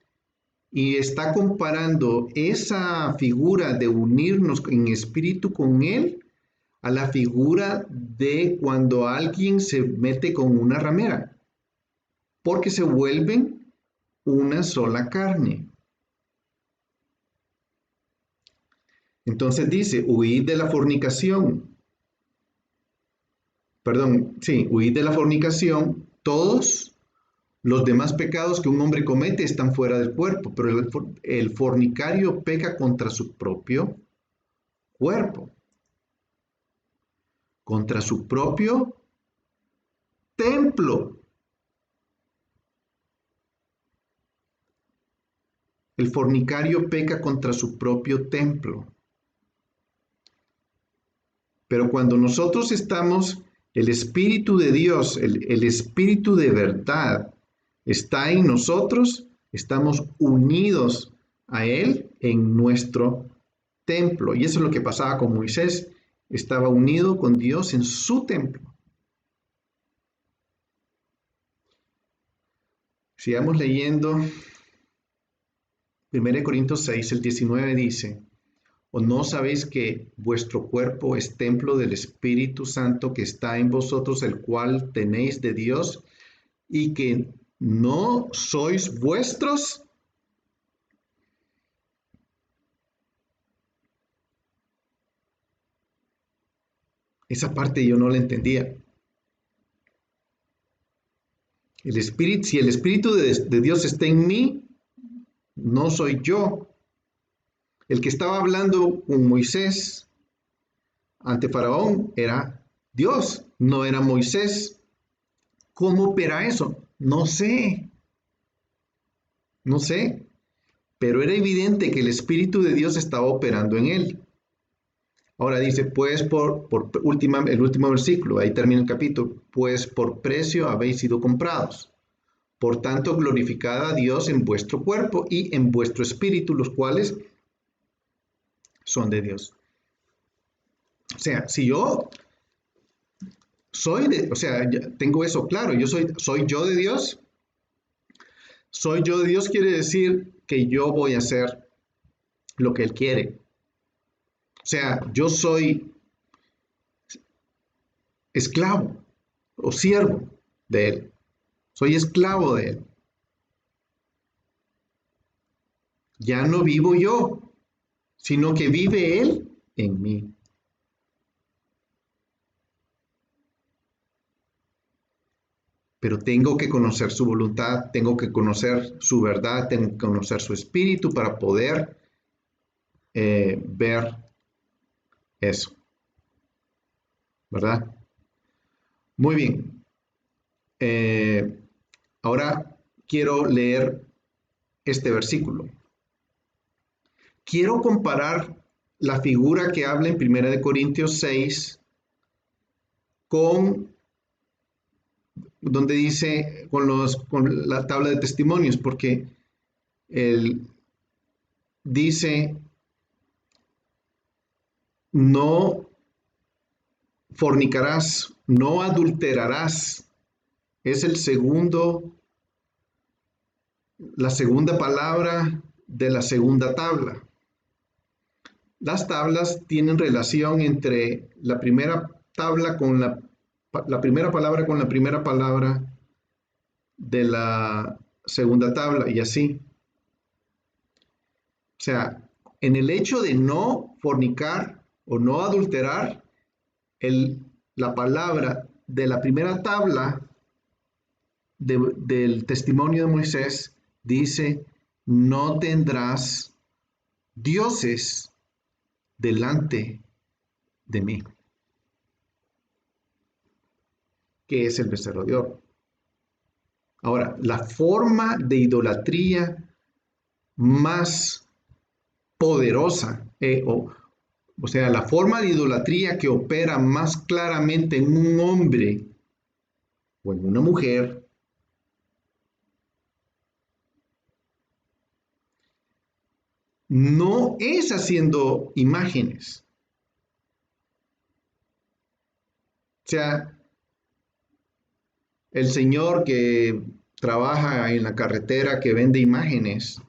Y está comparando esa figura de unirnos en espíritu con Él a la figura de cuando alguien se mete con una ramera, porque se vuelven una sola carne. Entonces dice, huid de la fornicación. Perdón, sí, huid de la fornicación. Todos los demás pecados que un hombre comete están fuera del cuerpo, pero el fornicario peca contra su propio cuerpo, contra su propio templo. El fornicario peca contra su propio templo. Pero cuando nosotros estamos, el Espíritu de Dios, el Espíritu de verdad, está en nosotros, estamos unidos a Él en nuestro templo. Y eso es lo que pasaba con Moisés. Estaba unido con Dios en su templo. Sigamos leyendo. 1 Corintios 6, el 19 dice: ¿O no sabéis que vuestro cuerpo es templo del Espíritu Santo que está en vosotros, el cual tenéis de Dios, y que no sois vuestros? Esa parte yo no la entendía. El Espíritu, si el Espíritu de Dios está en mí, no soy yo. El que estaba hablando con Moisés ante Faraón era Dios, no era Moisés. ¿Cómo opera eso? No sé, pero era evidente que el Espíritu de Dios estaba operando en él. Ahora dice, pues el último versículo, ahí termina el capítulo, pues por precio habéis sido comprados. Por tanto, glorificad a Dios en vuestro cuerpo y en vuestro espíritu, los cuales son de Dios. O sea, si yo tengo eso claro, soy yo de Dios. Soy yo de Dios quiere decir que yo voy a hacer lo que Él quiere. O sea, yo soy esclavo o siervo de Él. Soy esclavo de Él. Ya no vivo yo, sino que vive Él en mí. Pero tengo que conocer su voluntad, tengo que conocer su verdad, tengo que conocer su espíritu para poder ver eso, ¿verdad? Muy bien. Ahora quiero leer este versículo. Quiero comparar la figura que habla en 1 Corintios 6 con donde dice con la tabla de testimonios, porque él dice no fornicarás, no adulterarás. Es la segunda palabra de la segunda tabla. Las tablas tienen relación entre la primera tabla con la primera palabra con la primera palabra de la segunda tabla y así. O sea, en el hecho de no fornicar o no adulterar, la palabra de la primera tabla del testimonio de Moisés dice, no tendrás dioses delante de mí, que es el becerro de oro. Ahora, la forma de idolatría más poderosa, o sea, la forma de idolatría que opera más claramente en un hombre o en una mujer, no es haciendo imágenes. O sea, el señor que trabaja en la carretera que vende imágenes,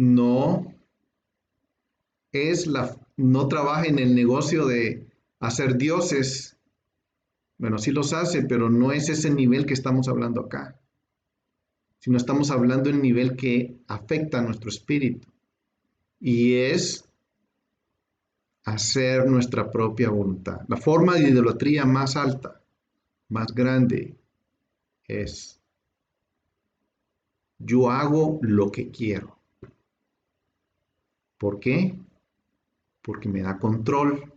no no trabaja en el negocio de hacer dioses. Bueno, sí los hace, pero no es ese nivel que estamos hablando acá, sino estamos hablando en nivel que afecta a nuestro espíritu y es hacer nuestra propia voluntad. La forma de idolatría más alta, más grande, es yo hago lo que quiero. ¿Por qué? Porque me da control,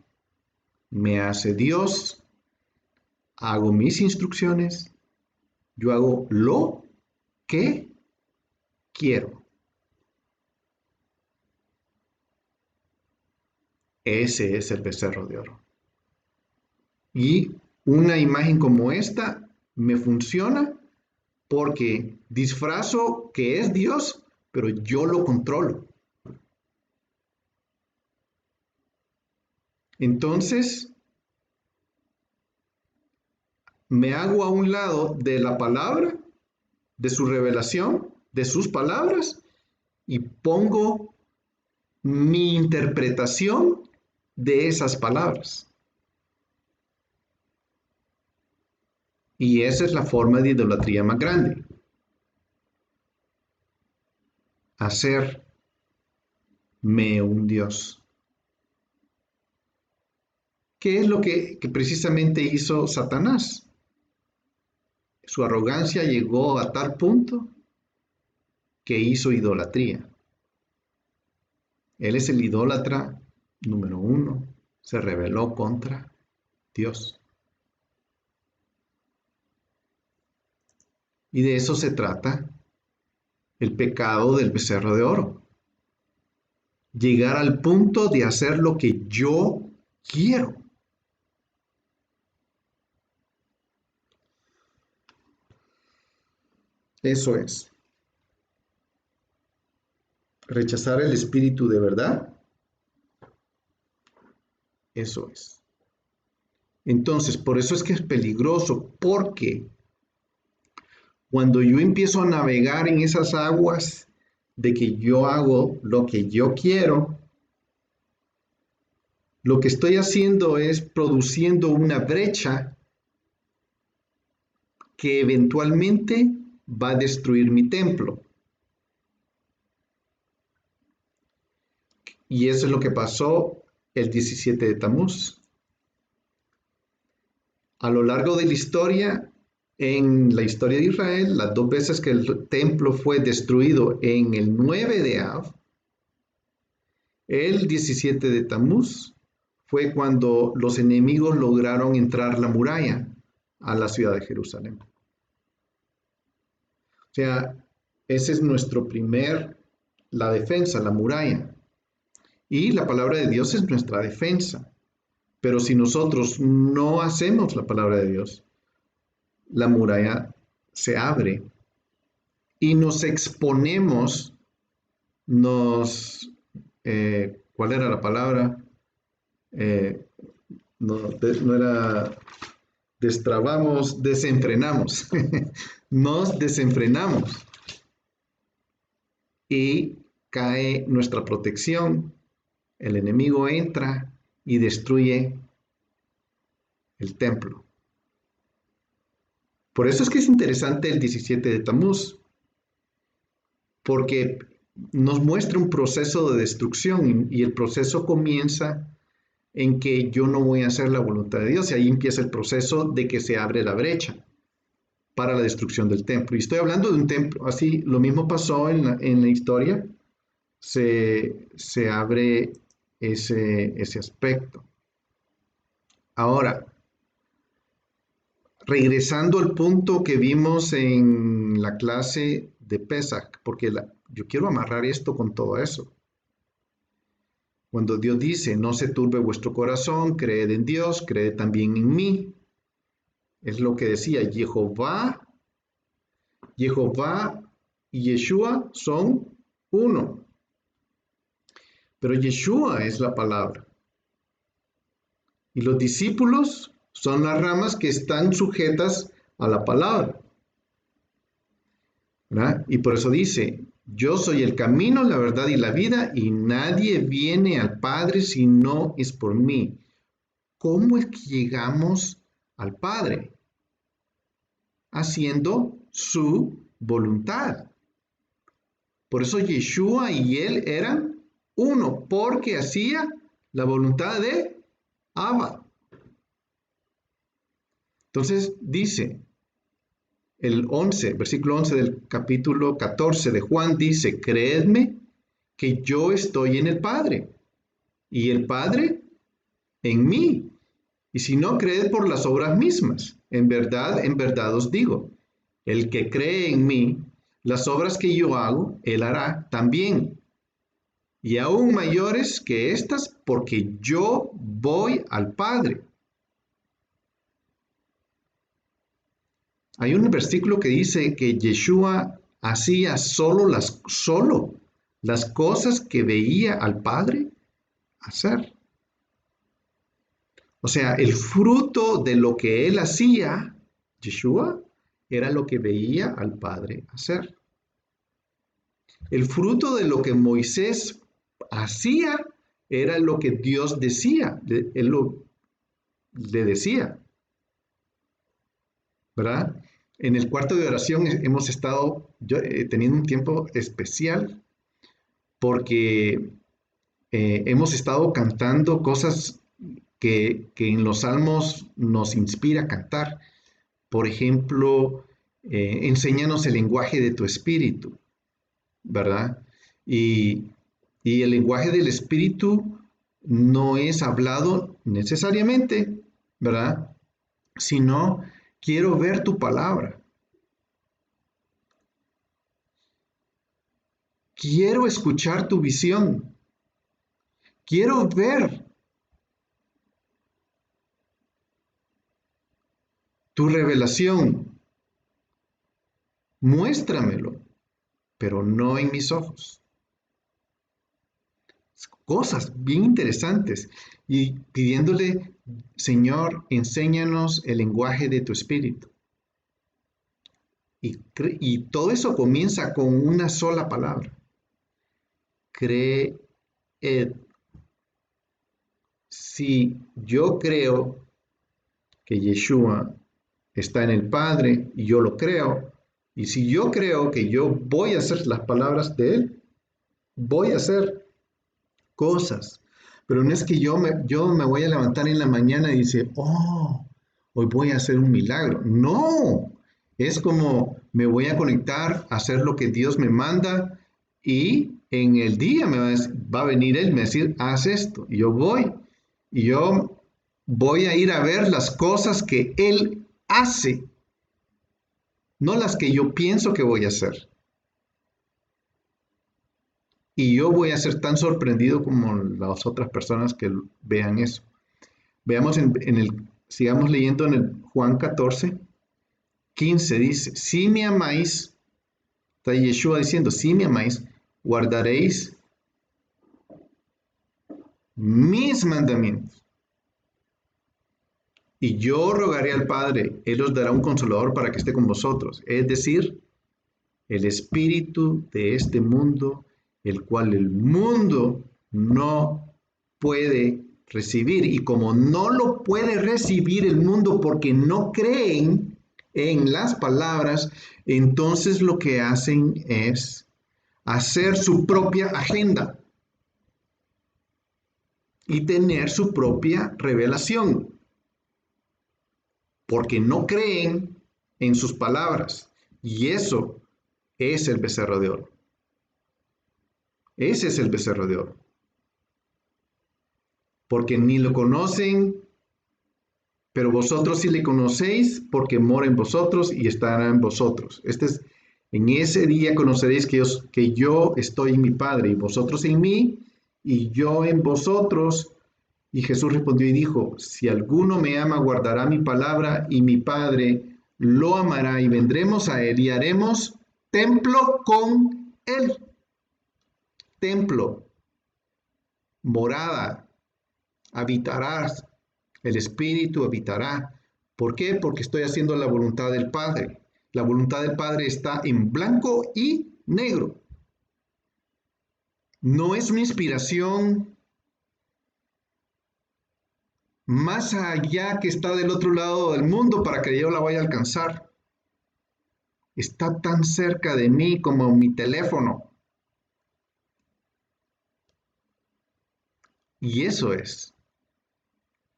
me hace Dios, hago mis instrucciones, yo hago lo ¿qué quiero? Ese es el becerro de oro. Y una imagen como esta me funciona porque disfrazo que es Dios, pero yo lo controlo. Entonces, me hago a un lado de la palabra, de su revelación, de sus palabras, y pongo mi interpretación de esas palabras. Y esa es la forma de idolatría más grande. Hacerme un Dios. ¿Qué es lo que precisamente hizo Satanás? Su arrogancia llegó a tal punto que hizo idolatría. Él es el idólatra número 1. Se rebeló contra Dios. Y de eso se trata el pecado del becerro de oro. Llegar al punto de hacer lo que yo quiero. Eso es. Rechazar el espíritu de verdad. Eso es. Entonces, por eso es que es peligroso, porque cuando yo empiezo a navegar en esas aguas de que yo hago lo que yo quiero, lo que estoy haciendo es produciendo una brecha que eventualmente va a destruir mi templo. Y eso es lo que pasó el 17 de Tamuz. A lo largo de la historia, en la historia de Israel, las 2 veces que el templo fue destruido en el 9 de Av, el 17 de Tamuz fue cuando los enemigos lograron entrar la muralla a la ciudad de Jerusalén. O sea, ese es la defensa, la muralla. Y la palabra de Dios es nuestra defensa. Pero si nosotros no hacemos la palabra de Dios, la muralla se abre y nos exponemos, ¿cuál era la palabra? No era destrabamos, desenfrenamos. Nos desenfrenamos y cae nuestra protección. El enemigo entra y destruye el templo. Por eso es que es interesante el 17 de Tamuz, porque nos muestra un proceso de destrucción y el proceso comienza en que yo no voy a hacer la voluntad de Dios y ahí empieza el proceso de que se abre la brecha para la destrucción del templo. Y estoy hablando de un templo, así lo mismo pasó en la historia, se abre ese aspecto. Ahora, regresando al punto que vimos en la clase de Pesach, porque yo quiero amarrar esto con todo eso. Cuando Dios dice, no se turbe vuestro corazón, creed en Dios, creed también en mí. Es lo que decía Jehová y Yeshua son uno. Pero Yeshua es la palabra. Y los discípulos son las ramas que están sujetas a la palabra. ¿Verdad? Y por eso dice, yo soy el camino, la verdad y la vida, y nadie viene al Padre si no es por mí. ¿Cómo es que llegamos al Padre? Haciendo su voluntad. Por eso Yeshua y él eran uno, porque hacía la voluntad de Abba. Entonces dice, el 11, versículo 11 del capítulo 14 de Juan dice, creedme que yo estoy en el Padre y el Padre en mí. Y si no, creed por las obras mismas. En verdad os digo, el que cree en mí, Las obras que yo hago, Él hará también, y aún mayores que estas, porque yo voy al Padre. Hay un versículo que dice que Yeshua hacía solo las cosas que veía al Padre hacer. O sea, el fruto de lo que él hacía, Yeshua, era lo que veía al Padre hacer. El fruto de lo que Moisés hacía era lo que Dios decía, le decía, ¿verdad? En el cuarto de oración hemos estado teniendo un tiempo especial porque hemos estado cantando cosas que en los salmos nos inspira a cantar. Por ejemplo, enséñanos el lenguaje de tu espíritu, ¿verdad? Y, y el lenguaje del espíritu no es hablado necesariamente, ¿verdad? Sino quiero ver tu palabra. Quiero escuchar tu visión. Quiero ver tu revelación. Muéstramelo, pero no en mis ojos. Cosas bien interesantes. Y pidiéndole, Señor, enséñanos el lenguaje de tu espíritu. Y todo eso comienza con una sola palabra. Creed. Si yo creo que Yeshua está en el Padre y yo lo creo, y si yo creo que yo voy a hacer las palabras de Él, voy a hacer cosas. Pero no es que yo me voy a levantar en la mañana y dice, oh, hoy voy a hacer un milagro. No, es como me voy a conectar a hacer lo que Dios me manda y en el día va a venir Él y me va a decir, haz esto. Y yo voy y yo voy a ir a ver las cosas que Él hace, no las que yo pienso que voy a hacer. Y yo voy a ser tan sorprendido como las otras personas que vean eso. Veamos sigamos leyendo en el Juan 14:15 dice, si me amáis, está Yeshua diciendo, si me amáis, guardaréis mis mandamientos. Y yo rogaré al Padre, Él os dará un consolador para que esté con vosotros, es decir, el espíritu de este mundo, el cual el mundo no puede recibir. Y como no lo puede recibir el mundo porque no creen en las palabras, entonces lo que hacen es hacer su propia agenda y tener su propia revelación, porque no creen en sus palabras. Y eso es el becerro de oro. Ese es el becerro de oro. Porque ni lo conocen, pero vosotros sí le conocéis, porque mora en vosotros y estará en vosotros. En ese día conoceréis que yo estoy en mi Padre, y vosotros en mí, y yo en vosotros. Y Jesús respondió y dijo, si alguno me ama, guardará mi palabra, y mi Padre lo amará, y vendremos a él, y haremos templo con él. Templo, morada, habitarás, el Espíritu habitará. ¿Por qué? Porque estoy haciendo la voluntad del Padre. La voluntad del Padre está en blanco y negro. No es una inspiración más allá que está del otro lado del mundo para que yo la vaya a alcanzar. Está tan cerca de mí como mi teléfono. Y eso es.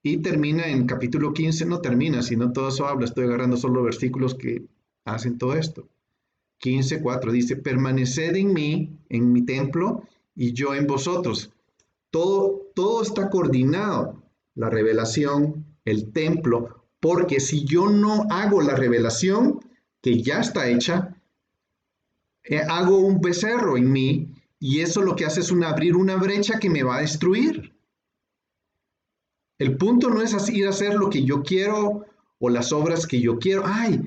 Y termina en capítulo 15, no termina, sino todo eso habla. Estoy agarrando solo versículos que hacen todo esto. 15:4 dice, permaneced en mí, en mi templo, y yo en vosotros. Todo está coordinado, la revelación, el templo, porque si yo no hago la revelación que ya está hecha, hago un becerro en mí y eso lo que hace es abrir una brecha que me va a destruir. El punto no es ir a hacer lo que yo quiero o las obras que yo quiero. Ay,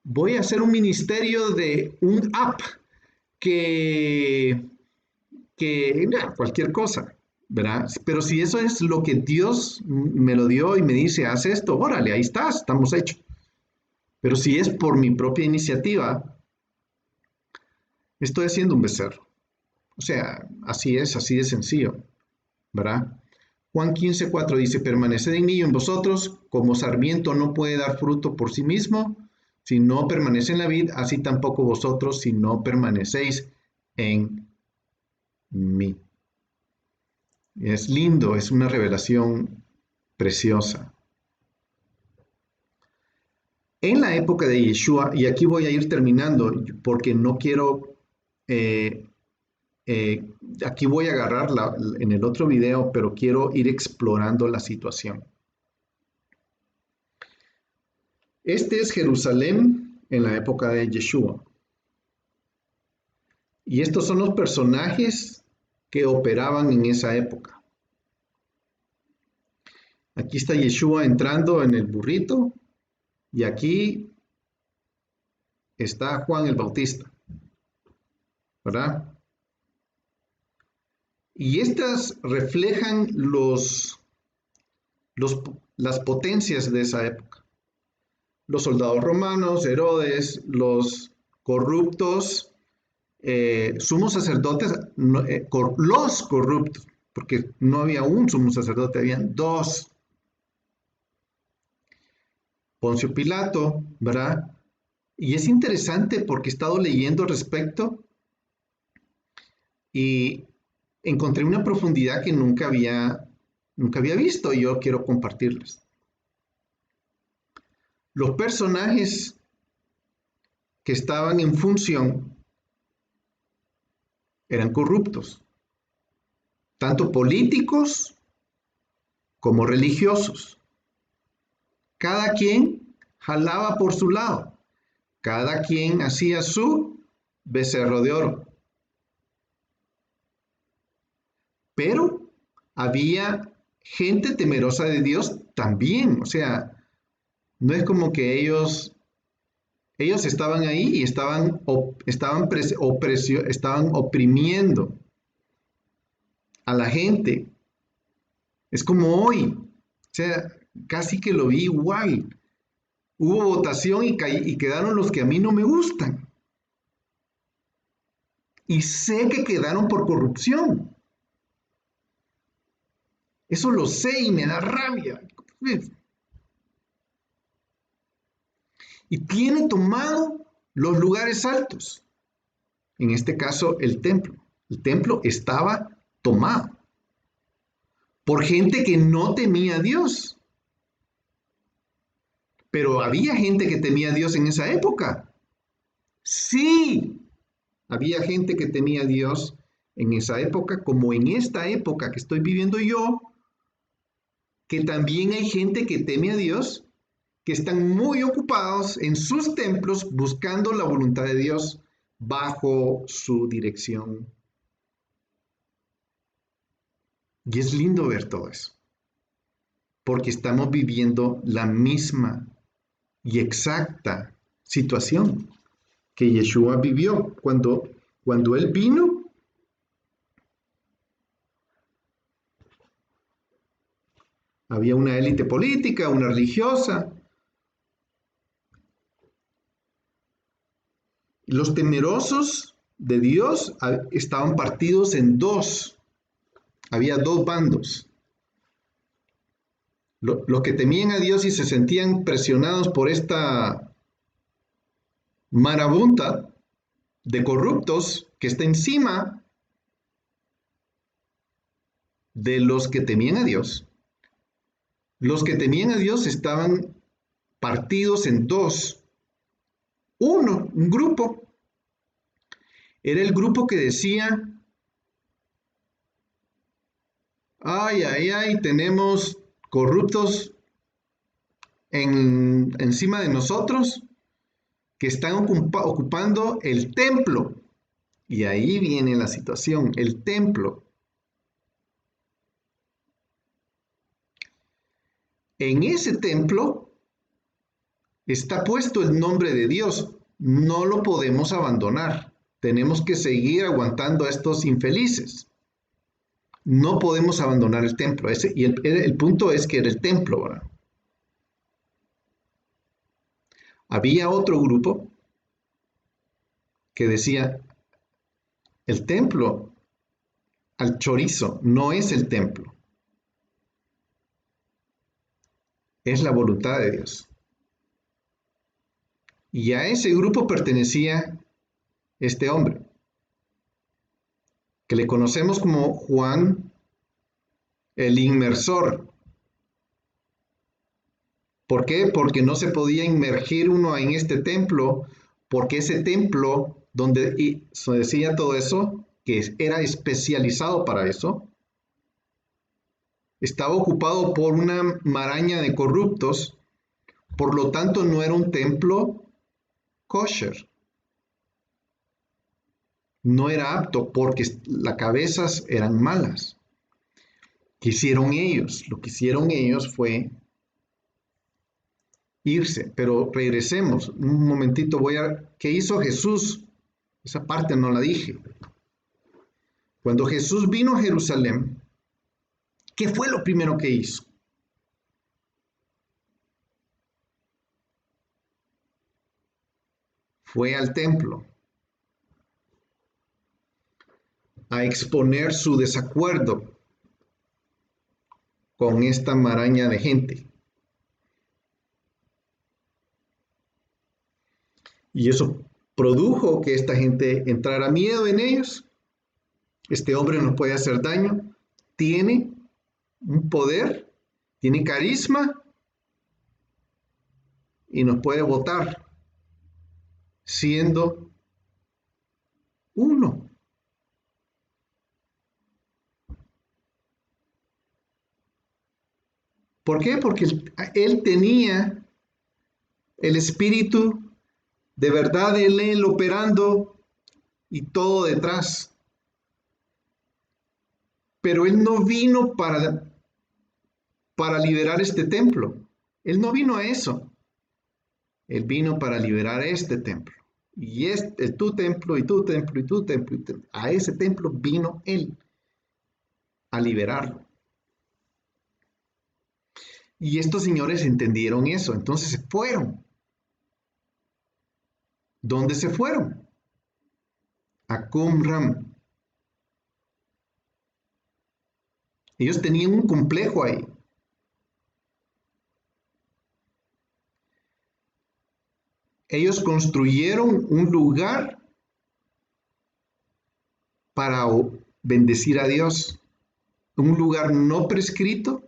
voy a hacer un ministerio de un app que, cualquier cosa, ¿verdad? Pero si eso es lo que Dios me lo dio y me dice, haz esto, órale, ahí estás, estamos hechos. Pero si es por mi propia iniciativa, estoy haciendo un becerro. O sea, así es, así de sencillo, ¿verdad? Juan 15:4 dice, permaneced en mí y en vosotros, como sarmiento no puede dar fruto por sí mismo, si no permanece en la vid, así tampoco vosotros si no permanecéis en mí. Es lindo, es una revelación preciosa. En la época de Yeshua, y aquí voy a ir terminando porque no quiero, eh, eh, aquí voy a agarrar en el otro video, pero quiero ir explorando la situación. Este es Jerusalén en la época de Yeshua. Y estos son los personajes que operaban en esa época. Aquí está Yeshua entrando en el burrito y aquí está Juan el Bautista, ¿verdad? Y estas reflejan las potencias de esa época. Los soldados romanos, Herodes, los corruptos, sumos sacerdotes, los corruptos, porque no había un sumo sacerdote, habían dos. Poncio Pilato, ¿verdad? Y es interesante porque he estado leyendo al respecto y encontré una profundidad que nunca había visto y yo quiero compartirles. Los personajes que estaban en función eran corruptos, tanto políticos como religiosos. Cada quien jalaba por su lado, cada quien hacía su becerro de oro. Pero había gente temerosa de Dios también, o sea, no es como que ellos estaban ahí y estaban oprimiendo a la gente. Es como hoy, o sea, casi que lo vi igual. Hubo votación y quedaron los que a mí no me gustan. Y sé que quedaron por corrupción. Eso lo sé y me da rabia. Y tiene tomado los lugares altos. En este caso, el templo. El templo estaba tomado por gente que no temía a Dios. Pero había gente que temía a Dios en esa época. Sí, había gente que temía a Dios en esa época, como en esta época que estoy viviendo yo, que también hay gente que teme a Dios, que están muy ocupados en sus templos buscando la voluntad de Dios bajo su dirección. Y es lindo ver todo eso, porque estamos viviendo la misma y exacta situación que Yeshua vivió cuando él vino. Había una élite política, una religiosa. Los temerosos de Dios estaban partidos en dos. Había dos bandos. Los que temían a Dios y se sentían presionados por esta marabunta de corruptos que está encima de los que temían a Dios. Los que temían a Dios estaban partidos en dos. Un grupo, era el grupo que decía, ay, ay, ay, tenemos corruptos encima de nosotros que están ocupando el templo. Y ahí viene la situación, el templo. En ese templo está puesto el nombre de Dios. No lo podemos abandonar. Tenemos que seguir aguantando a estos infelices. No podemos abandonar el templo. Y el punto es que era el templo, ¿verdad? Había otro grupo que decía, el templo al chorizo no es el templo, es la voluntad de Dios. Y a ese grupo pertenecía este hombre, que le conocemos como Juan el Inmersor. ¿Por qué? Porque no se podía inmergir uno en este templo, porque ese templo donde se decía todo eso, que era especializado para eso, estaba ocupado por una maraña de corruptos, por lo tanto no era un templo kosher. No era apto porque las cabezas eran malas. ¿Qué hicieron ellos? Lo que hicieron ellos fue irse, pero regresemos. Un momentito ¿qué hizo Jesús? Esa parte no la dije. Cuando Jesús vino a Jerusalén, ¿qué fue lo primero que hizo? Fue al templo a exponer su desacuerdo con esta maraña de gente. Y eso produjo que esta gente entrara miedo en ellos. Este hombre nos puede hacer daño, tiene un poder, tiene carisma y nos puede votar siendo uno. ¿Por qué? Porque él tenía el espíritu de verdad en él operando y todo detrás. Pero él no vino para liberar este templo. Él no vino a eso. Él vino para liberar este templo. Y tu templo, y tu templo, y tu templo, y tu templo. A ese templo vino él a liberarlo. Y estos señores entendieron eso, entonces se fueron. ¿Dónde se fueron? A Qumran. Ellos tenían un complejo ahí. Ellos construyeron un lugar para bendecir a Dios, un lugar no prescrito,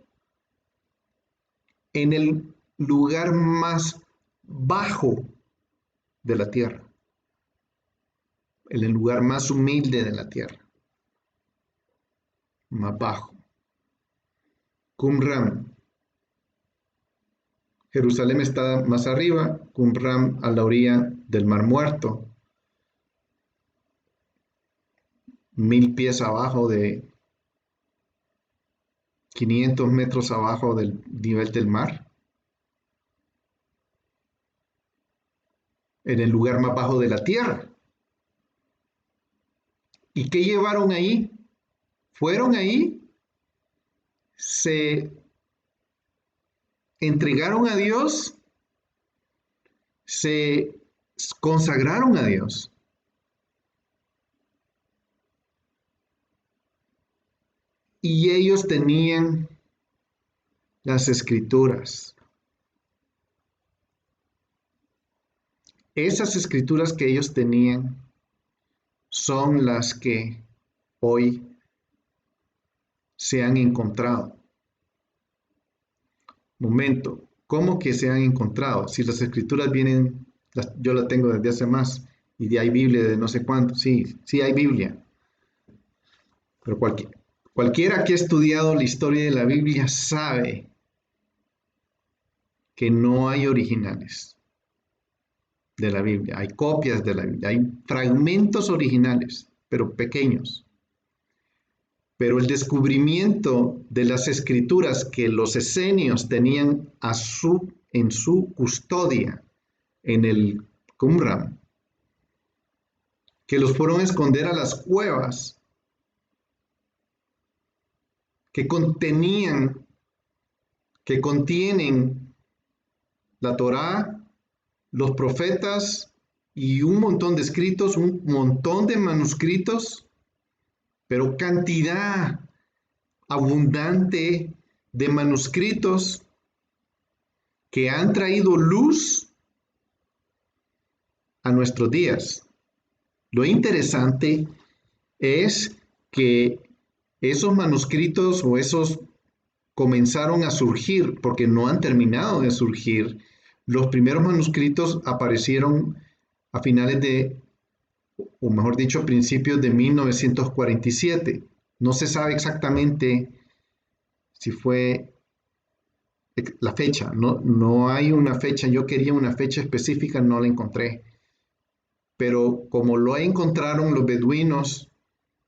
en el lugar más bajo de la tierra, en el lugar más humilde de la tierra, más bajo. Qumran. Jerusalén está más arriba, Qumran a la orilla del Mar Muerto, 1000 pies abajo 500 metros abajo del nivel del mar, en el lugar más bajo de la tierra. ¿Y qué llevaron ahí? Fueron ahí, se entregaron a Dios, se consagraron a Dios. Y ellos tenían las escrituras. Esas escrituras que ellos tenían son las que hoy se han encontrado. Momento, ¿cómo que se han encontrado? Si las escrituras vienen, yo la tengo desde hace más, y hay Biblia de no sé cuánto, sí, sí hay Biblia, pero cualquiera que ha estudiado la historia de la Biblia sabe que no hay originales de la Biblia, hay copias de la Biblia, hay fragmentos originales. pero pequeños. Pero el descubrimiento de las escrituras que los esenios tenían en su custodia, en el Qumran, que los fueron a esconder a las cuevas, que contienen la Torá, los profetas y un montón de escritos, un montón de manuscritos, pero cantidad abundante de manuscritos que han traído luz a nuestros días. Lo interesante es que esos manuscritos o esos comenzaron a surgir, porque no han terminado de surgir. Los primeros manuscritos aparecieron a finales de, o mejor dicho, a principios de 1947. No se sabe exactamente si fue la fecha, no hay una fecha. Yo quería una fecha específica, no la encontré. Pero como lo encontraron los beduinos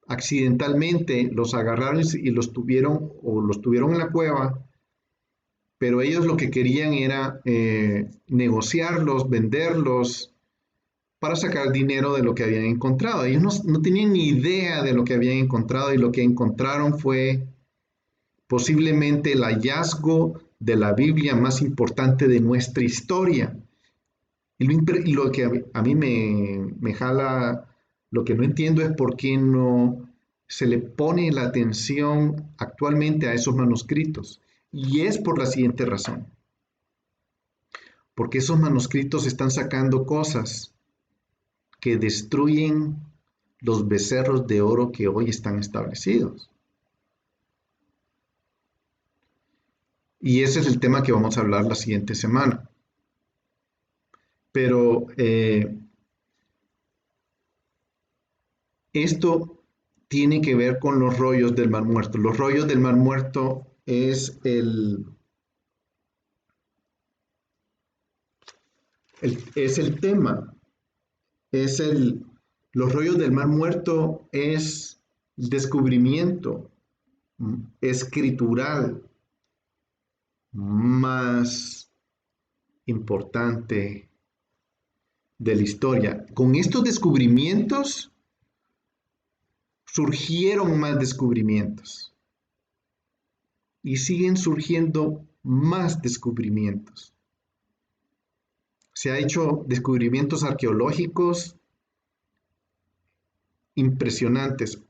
accidentalmente, los agarraron y los tuvieron en la cueva, pero ellos lo que querían era negociarlos, venderlos, para sacar dinero de lo que habían encontrado. Ellos no tenían ni idea de lo que habían encontrado, y lo que encontraron fue posiblemente el hallazgo de la Biblia más importante de nuestra historia. Y lo que a mí me jala, lo que no entiendo es por qué no se le pone la atención actualmente a esos manuscritos. Y es por la siguiente razón. Porque esos manuscritos están sacando cosas que destruyen los becerros de oro que hoy están establecidos. Y ese es el tema que vamos a hablar la siguiente semana. Pero esto tiene que ver con los rollos del Mar Muerto. Los rollos del Mar Muerto es es el tema. Los rollos del Mar Muerto es el descubrimiento escritural más importante de la historia. Con estos descubrimientos surgieron más descubrimientos y siguen surgiendo más descubrimientos. Se han hecho descubrimientos arqueológicos impresionantes.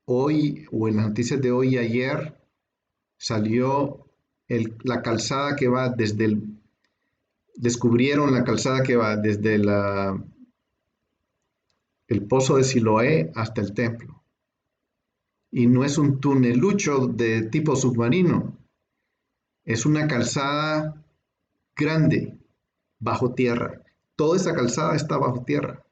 Hoy, o en las noticias de hoy y ayer, salió la calzada que va descubrieron la calzada que va desde el pozo de Siloé hasta el templo. Y no es un tunelucho de tipo submarino, es una calzada grande, bajo tierra. Toda esa calzada está bajo tierra.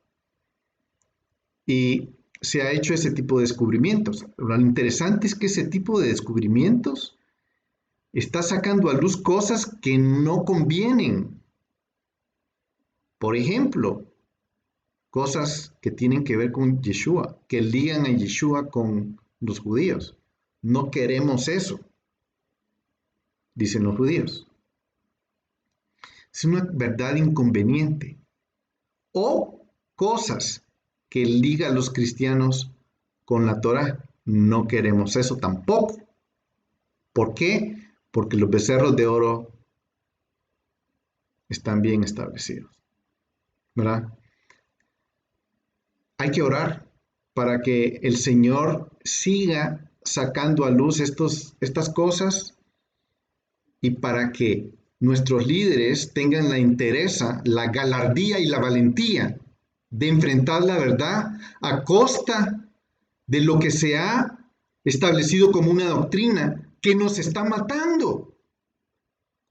Y se ha hecho ese tipo de descubrimientos. Lo interesante es que ese tipo de descubrimientos está sacando a luz cosas que no convienen. Por ejemplo, cosas que tienen que ver con Yeshua, que ligan a Yeshua con los judíos. No queremos eso, dicen los judíos. Es una verdad inconveniente. O cosas que ligan a los cristianos con la Torah. No queremos eso tampoco. ¿Por qué? Porque los becerros de oro están bien establecidos, ¿verdad? Hay que orar para que el Señor siga sacando a luz estas cosas, y para que nuestros líderes tengan la entereza, la gallardía y la valentía de enfrentar la verdad a costa de lo que se ha establecido como una doctrina que nos está matando,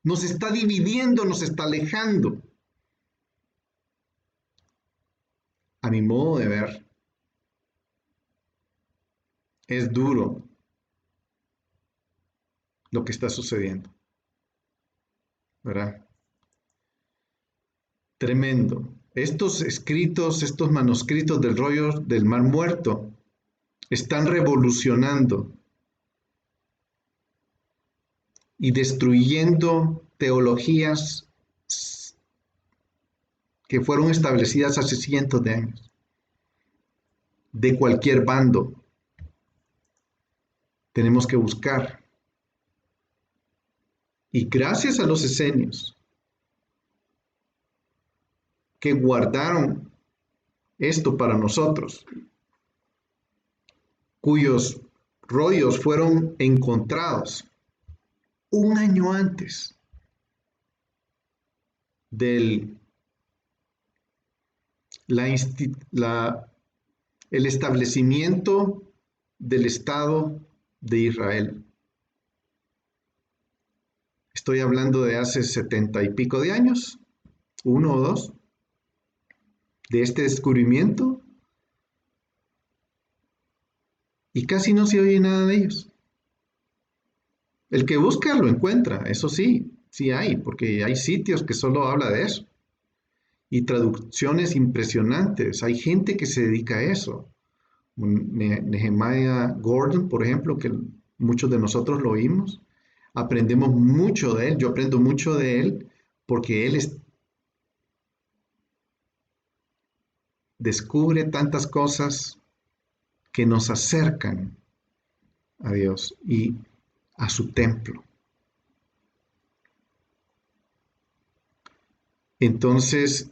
nos está dividiendo, nos está alejando. A mi modo de ver, es duro lo que está sucediendo, ¿verdad? Tremendo. estos escritos, estos manuscritos del rollo del Mar Muerto, están revolucionando y destruyendo teologías que fueron establecidas hace cientos de años, de cualquier bando. Tenemos que buscar. Y gracias a los esenios que guardaron esto para nosotros, cuyos rollos fueron encontrados un año antes del el establecimiento del Estado de Israel. Estoy hablando de hace 70 y pico de años, 1 o 2, de este descubrimiento, y casi no se oye nada de ellos. El que busca lo encuentra, eso sí, sí hay, porque hay sitios que solo habla de eso. Y traducciones impresionantes. Hay gente que se dedica a eso. Nehemiah Gordon, por ejemplo, que muchos de nosotros lo oímos. Aprendemos mucho de él. Yo aprendo mucho de él porque él descubre tantas cosas que nos acercan a Dios y a su templo. Entonces,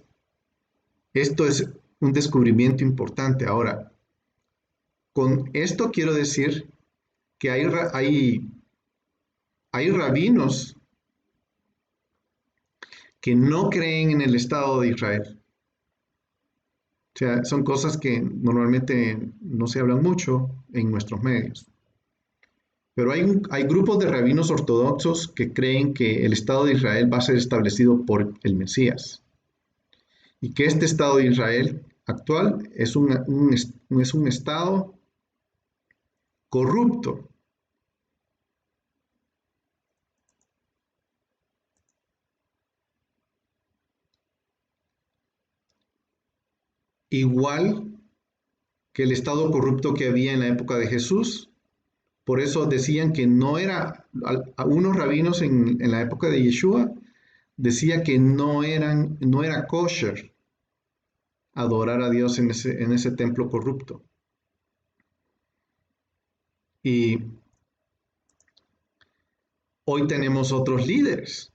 esto es un descubrimiento importante. Ahora, con esto quiero decir que hay rabinos que no creen en el Estado de Israel. O sea, son cosas que normalmente no se hablan mucho en nuestros medios. Pero hay grupos de rabinos ortodoxos que creen que el Estado de Israel va a ser establecido por el Mesías. Y que este Estado de Israel actual es un Estado corrupto. Igual que el Estado corrupto que había en la época de Jesús. Por eso decían que no era, a unos rabinos en la época de Yeshua, decía que no era kosher adorar a Dios en ese templo corrupto. Y hoy tenemos otros líderes.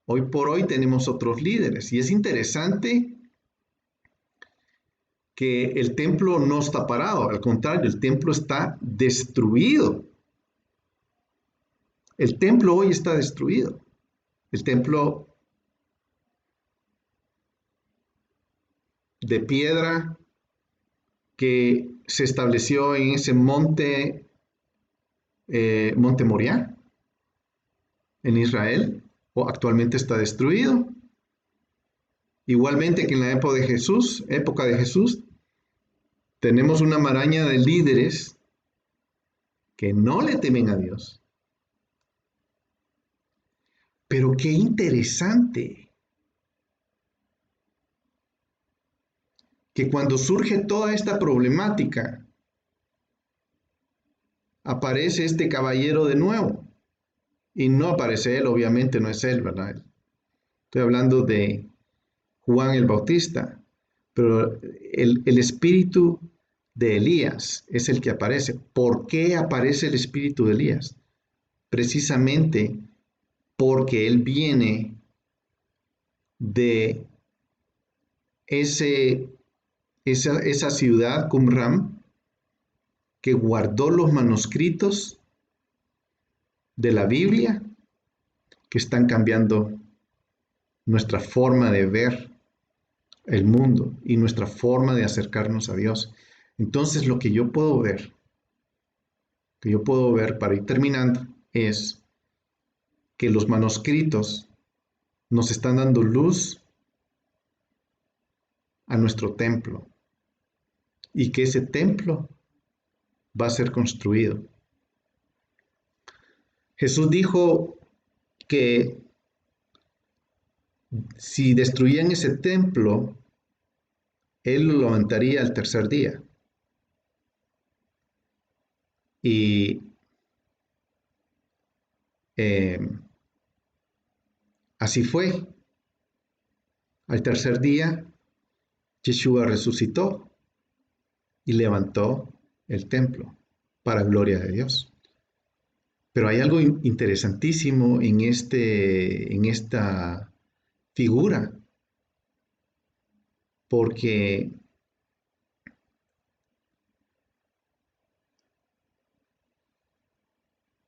Hoy por hoy tenemos otros líderes. Y es interesante que el templo no está parado, al contrario, el templo está destruido. El templo hoy está destruido. El templo de piedra que se estableció en ese monte Moriah, en Israel, o actualmente está destruido. Igualmente que en la época de Jesús, tenemos una maraña de líderes que no le temen a Dios. Pero qué interesante que cuando surge toda esta problemática, aparece este caballero de nuevo. Y no aparece él, obviamente no es él, ¿verdad? Estoy hablando de Juan el Bautista, pero el espíritu de Elías es el que aparece. ¿Por qué aparece el espíritu de Elías? Precisamente porque él viene de esa ciudad, Qumran, que guardó los manuscritos de la Biblia que están cambiando nuestra forma de ver el mundo y nuestra forma de acercarnos a Dios. Entonces, lo que yo puedo ver para ir terminando, es que los manuscritos nos están dando luz a nuestro templo y que ese templo va a ser construido. Jesús dijo que si destruían ese templo, él lo levantaría al tercer día. Y eh, así fue. Al tercer día, Yeshua resucitó y levantó el templo para gloria de Dios. Pero hay algo interesantísimo en esta figura, porque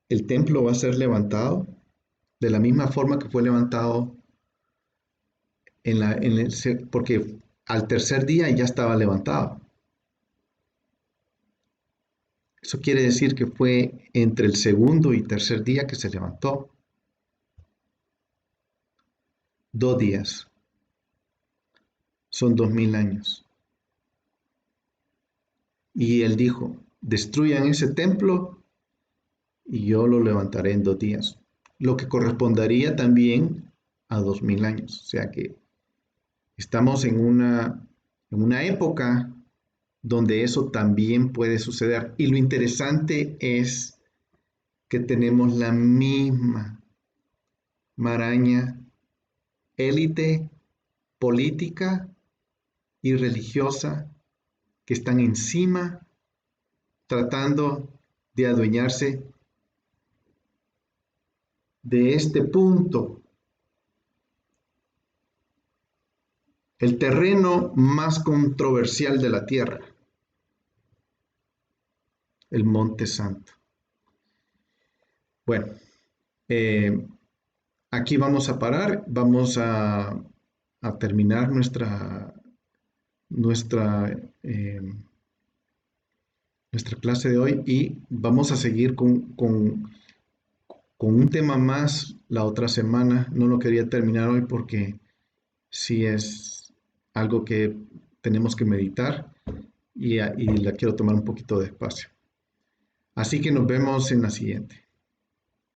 el templo va a ser levantado de la misma forma que fue levantado porque al tercer día ya estaba levantado. Eso quiere decir que fue entre el segundo y tercer día que se levantó. 2 días. Son 2000 años. Y él dijo, destruyan ese templo y yo lo levantaré en 2 días. Lo que correspondería también a 2000 años. O sea que estamos en una época donde eso también puede suceder. Y lo interesante es que tenemos la misma maraña, élite política y religiosa que están encima tratando de adueñarse de este punto, el terreno más controversial de la tierra, el Monte Santo. Bueno, eh, aquí vamos a parar, vamos a terminar nuestra, eh, nuestra clase de hoy y vamos a seguir con un tema más la otra semana. No lo quería terminar hoy porque sí es algo que tenemos que meditar y la quiero tomar un poquito despacio. Así que nos vemos en la siguiente.